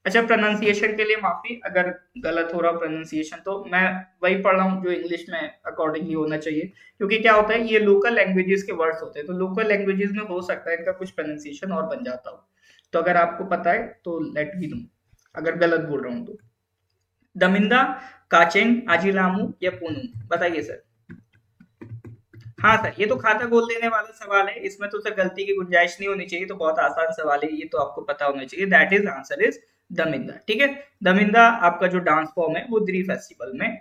अच्छा, प्रोनाउंसिएशन के लिए माफी अगर गलत हो रहा प्रोनाउंसिएशन, तो मैं वही पढ़ रहा हूँ जो इंग्लिश में अकॉर्डिंगली होना चाहिए, क्योंकि क्या होता है ये लोकल लैंग्वेजेस के वर्ड्स होते हैं, तो लोकल लैंग्वेजेस में हो सकता है इनका कुछ प्रोनाउंसिएशन और बन जाता हो, तो अगर आपको पता है तो लेट मी नो अगर गलत बोल रहा हूँ तो। दमिंदा, काचेंग, आजिलामू या पुनू, बताइए सर। हाँ सर, ये तो खाता गोल देने वाला सवाल है, इसमें तो सर गलती की गुंजाइश नहीं होनी चाहिए, तो बहुत आसान सवाल है ये, तो आपको पता होना चाहिए। दैट इज आंसर इज दमिंदा, ठीक है। दमिंदा आपका जो डांस फॉर्म है वो द्री फेस्टिवल में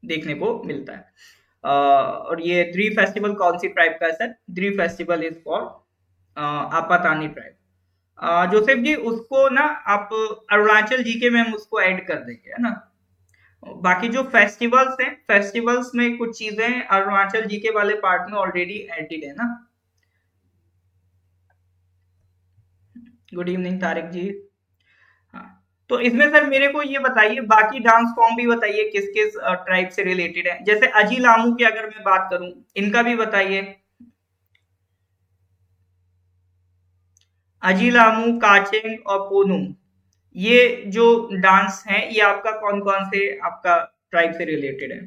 देखने को मिलता है। और ये द्री फेस्टिवल कौन सी ट्राइब का है sir? Dree festival is for Apatani tribe. Joseph ji उसको ना आप अरुणाचल जी के में हम उसको ऐड कर देंगे, है ना। बाकी जो फेस्टिवल्स हैं, फेस्टिवल्स में कुछ चीजें अरुणाचल जी के वाले पार्ट में ऑलरेडी एडेड है ना। गुड इवनिंग तारिक जी। हाँ, तो इसमें सर मेरे को ये बताइए, बाकी डांस फॉर्म भी बताइए किस किस ट्राइब से रिलेटेड है। जैसे अजी लामू की अगर मैं बात करूं, इनका भी बताइए। अजी लामू, काचेंग और पोनुंग, ये जो डांस है ये आपका कौन कौन से आपका ट्राइब से रिलेटेड है?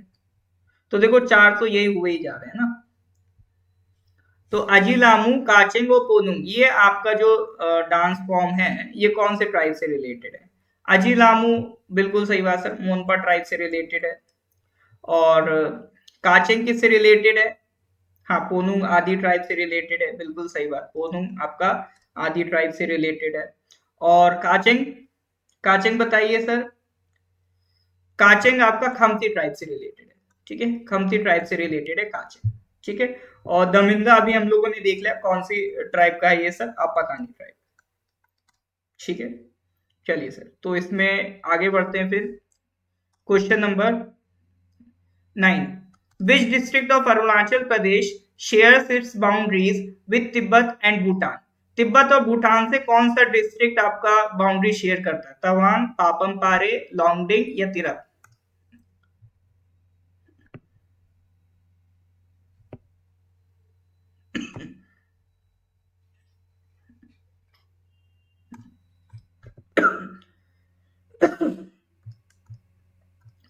तो देखो चार तो यही हुए ही जा रहे हैं ना। तो अजीलामू, काचिंग और पोनुंग, ये आपका जो डांस फॉर्म है ये कौन से ट्राइब से रिलेटेड है? अजीलामू बिल्कुल सही बात सर, मोनपा ट्राइब से रिलेटेड है। और काचिंग किससे रिलेटेड है? हाँ, पोनुंग आदि ट्राइब से रिलेटेड है, बिल्कुल सही बात, पोनुंग आपका आदि ट्राइब से रिलेटेड है। और काचिंग, काचिंग बताइए सर। काचिंग आपका खमती ट्राइब से रिलेटेड है, ठीक है, खमती ट्राइब से रिलेटेड है काचिंग, ठीक है। और दमिंदा अभी हम लोगों ने देख लिया कौन सी ट्राइब का है ये सर, आपातानी ट्राइब, ठीक है। चलिए सर, तो इसमें आगे बढ़ते हैं फिर। Question number 9, which district of Arunachal Pradesh shares it's boundaries with Tibet and Bhutan? Tibet और भूटान से कौन सा डिस्ट्रिक्ट आपका बाउंड्री शेयर करता है? तवांग, पापम पारे, लोंगडिंग या Tirap?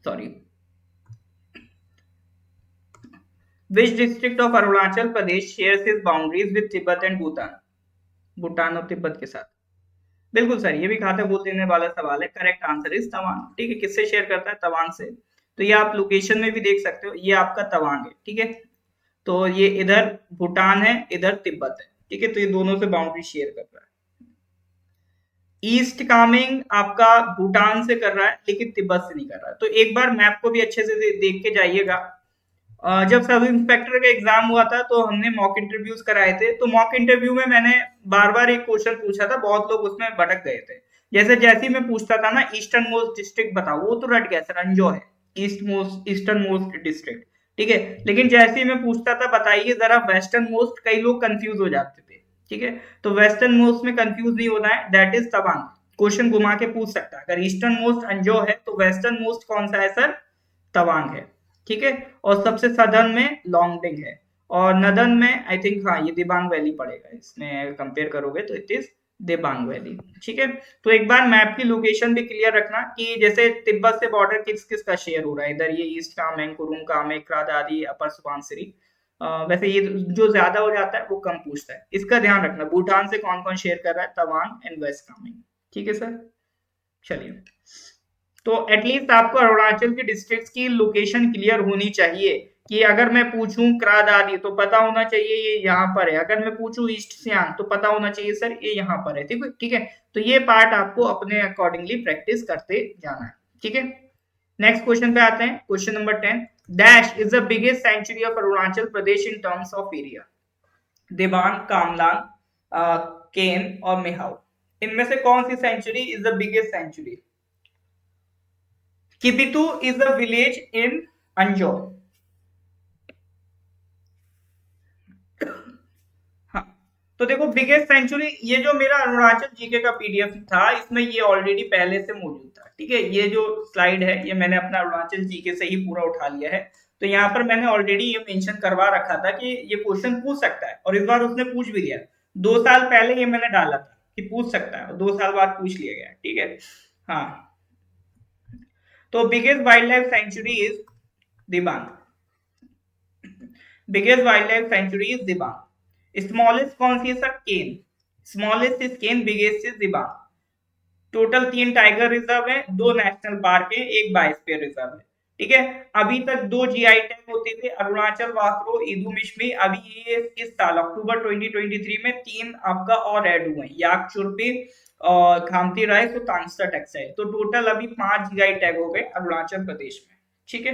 Sorry, which district of Arunachal Pradesh shares it's boundaries with Tibet and Bhutan? Bhutan और तिब्बत के साथ, बिल्कुल सर, ये भी खाता बोल देने वाला सवाल है। करेक्ट आंसर इज तवांग, ठीक है। किससे शेयर करता है? तवांग से। तो ये आप लोकेशन में भी देख सकते हो, ये आपका तवांग है, ठीक है। तो ये इधर भूटान है, इधर तिब्बत है, ठीक है। तो ये दोनों से बाउंड्री शेयर कर रहा है। ईस्ट कामिंग आपका भूटान से कर रहा है लेकिन तिब्बत से नहीं कर रहा है। तो एक बार मैप को भी अच्छे से देख के जाइएगा। जब सब इंस्पेक्टर का एग्जाम हुआ था तो हमने मॉक इंटरव्यूज कराए थे, तो मॉक इंटरव्यू में मैंने बार बार एक क्वेश्चन पूछा था, बहुत लोग उसमें भटक गए थे। जैसे ही मैं पूछता था ना ईस्टर्न मोस्ट डिस्ट्रिक्ट बताओ, वो तो रट गया सर, अंजो है ईस्टर्न मोस्ट डिस्ट्रिक्ट, ठीक है। लेकिन जैसे ही मैं पूछता था बताइए जरा वेस्टर्न मोस्ट, कई लोग कंफ्यूज हो जाते थे, ठीक है। तो वेस्टर्न मोस्ट में कंफ्यूज नहीं होना है, दैट इज तवांग। क्वेश्चन घुमा के पूछ सकता है, अगर ईस्टर्न मोस्ट अंजो है तो वेस्टर्न मोस्ट कौन सा है सर? तवांग है, ठीक है। और सबसे सदर्न में लोंगडिंग है, और नदर्न में आई थिंक हाँ ये दिबांग वैली पड़ेगा, इसमें कंपेयर करोगे तो इट इज दिबांग वैली, ठीक है। तो एक बार मैप की लोकेशन भी क्लियर रखना कि जैसे तिब्बत से बॉर्डर किस किस का शेयर हो रहा है, इधर ये ईस्ट कामेंग, कुरुंग कामेंग, क्रादादी, अपर सुबनसिरी। वैसे ये जो ज्यादा हो जाता है वो कम पूछता है, इसका ध्यान रखना। भूटान से कौन कौन शेयर कर रहा है? तवांग एंड वेस्ट कामेंग, ठीक है सर। चलिए, तो एटलीस्ट आपको अरुणाचल के डिस्ट्रिक्ट्स की लोकेशन क्लियर होनी चाहिए कि अगर मैं पूछूं क्रादादी तो पता होना चाहिए ये यहाँ पर है, अगर मैं पूछूं ईस्ट सियांग तो पता होना चाहिए सर ये यहाँ पर है, ठीक है, ठीक है। तो ये पार्ट आपको अपने अकॉर्डिंगली प्रैक्टिस करते जाना है, ठीक है। नेक्स्ट क्वेश्चन पे आते हैं, question number 10, dash is the biggest sanctuary of Arunachal Pradesh in terms of area? Dibang, Kamlang, Kane और मेहाउ, इनमें से कौन सी sanctuary is the biggest sanctuary? Kibitu is a village in Anjo. हाँ, तो देखो बिगेस्ट सेंचुरी, ये जो मेरा अरुणाचल जीके का पीडीएफ था इसमें ये ऑलरेडी पहले से मौजूद था, ठीक है। ये जो स्लाइड है ये मैंने अपना अरुणाचल जीके से ही पूरा उठा लिया है। तो यहाँ पर मैंने ऑलरेडी ये मेंशन करवा रखा था कि ये क्वेश्चन पूछ सकता है, और इस बार उसने पूछ भी लिया। 2 साल पहले ये मैंने डाला था कि पूछ सकता है, और 2 साल बाद पूछ लिया गया, ठीक है। हाँ, तो biggest wildlife sanctuary is Dibang, biggest wildlife sanctuary is Dibang. Smallest कौन सी है sir? Kane, smallest is Kane, biggest is Dibang. Total 3 tiger reserve है, 2 नेशनल पार्क है, 1 बायोस्फीयर रिजर्व है, ठीक है। अभी तक 2 जीआई टैग होते थे, अरुणाचल वाकरो, इदुमिश्मी। अभी ये इस साल अक्टूबर 2023 में 3 आपका और ऐड हुए, याक चुरपी और खामती राइस और तांगस्ता टेक्सटाइल। तो टोटल अभी 5 जीआई टैग हो गए अरुणाचल प्रदेश में। ठीक है,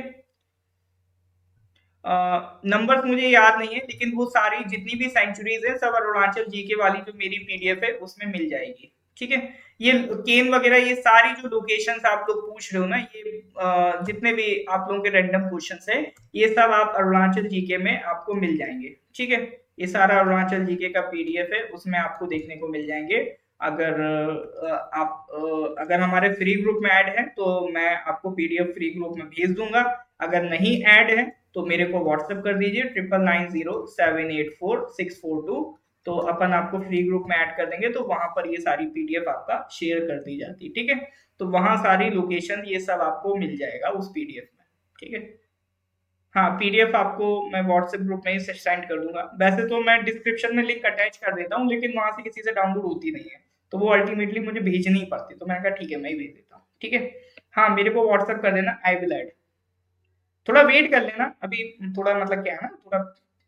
नंबर्स मुझे याद नहीं है, लेकिन वो सारी जितनी भी सेंचुरीज है सब अरुणाचल जीके वाली जो मेरी पीडीएफ है उसमें मिल जाएगी। ठीक है, ये केन वगैरह ये सारी जो लोकेशंस आप लोग पूछ रहे हो ना, ये जितने भी आप लोगों के रैंडम क्वेश्चंस है ये सब आप अरुणाचल जीके में आपको मिल जाएंगे। ठीक है, ये सारा अरुणाचल जीके का पीडीएफ है, उसमें आपको देखने को मिल जाएंगे। अगर अगर हमारे फ्री ग्रुप में ऐड है तो मैं आपको पीडीएफ फ्री ग्रुप में भेज दूंगा। अगर नहीं ऐड है तो मेरे को व्हाट्सएप कर दीजिए 9990784642। तो अपन आपको फ्री ग्रुप में ऐड कर देंगे, तो वहां पर ये सारी पीडीएफ आपका शेयर कर दी जाती है। ठीक है, तो वहां सारी लोकेशन ये सब आपको मिल जाएगा उस पीडीएफ में। ठीक है, हाँ पीडीएफ आपको मैं व्हाट्सएप ग्रुप में ही सेंड कर दूंगा। वैसे तो मैं डिस्क्रिप्शन में लिंक अटैच कर देता हूँ, लेकिन वहां से किसी से डाउनलोड होती नहीं है, तो वो अल्टीमेटली मुझे भेजनी ही पड़ती, तो मैंने कहा ठीक है मैं ही भेज देता हूँ। ठीक है, हाँ मेरे को व्हाट्सएप कर देना, आई विल ऐड। थोड़ा वेट कर लेना, अभी थोड़ा मतलब क्या है ना, थोड़ा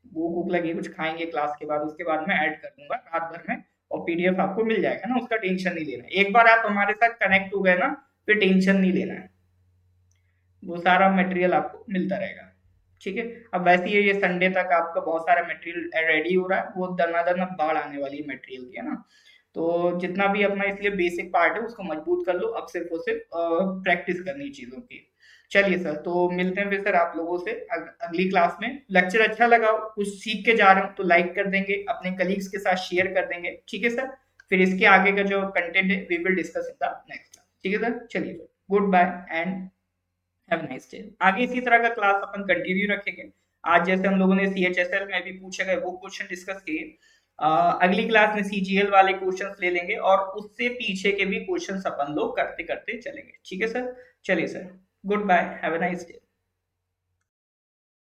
भूख भूख लगी, कुछ खाएंगे क्लास के बाद, उसके बाद मैं ऐड कर दूंगा रात भर में, और पीडीएफ आपको मिल जाएगा ना, उसका टेंशन नहीं लेना। एक बार आप हमारे साथ कनेक्ट हो गए ना, फिर टेंशन नहीं लेना है, वो सारा मटेरियल आपको मिलता रहेगा। ठीक है, अब वैसे ही ये संडे तक आपका बहुत सारा मटेरियल रेडी हो रहा है, वो दना बाढ़ आने वाली है मटेरियल की, है ना। तो जितना भी अपना इसलिए बेसिक पार्ट है उसको मजबूत कर लो, अब सिर्फ और सिर्फ प्रैक्टिस करनी चीजों की। चलिए सर, तो मिलते हैं फिर सर आप लोगों से अगली क्लास में। लेक्चर अच्छा लगा हो, कुछ सीख के जा रहे हो तो लाइक कर देंगे, अपने कलीग्स के साथ शेयर कर देंगे। ठीक है सर, फिर इसके आगे का जो कंटेंट है we will discuss in the next class. ठीक है सर, चलिए sir, goodbye and have nice day. आगे इसी तरह का क्लास अपन कंटिन्यू रखेंगे। आज जैसे हम लोगों ने सीएचएसएल में भी पूछे गए वो क्वेश्चन डिस्कस किए, अगली क्लास में सीजीएल वाले क्वेश्चंस ले लेंगे, और उससे पीछे के भी क्वेश्चंस अपन लोग करते करते चलेंगे। ठीक है सर, चलिए sir, goodbye, have a nice day.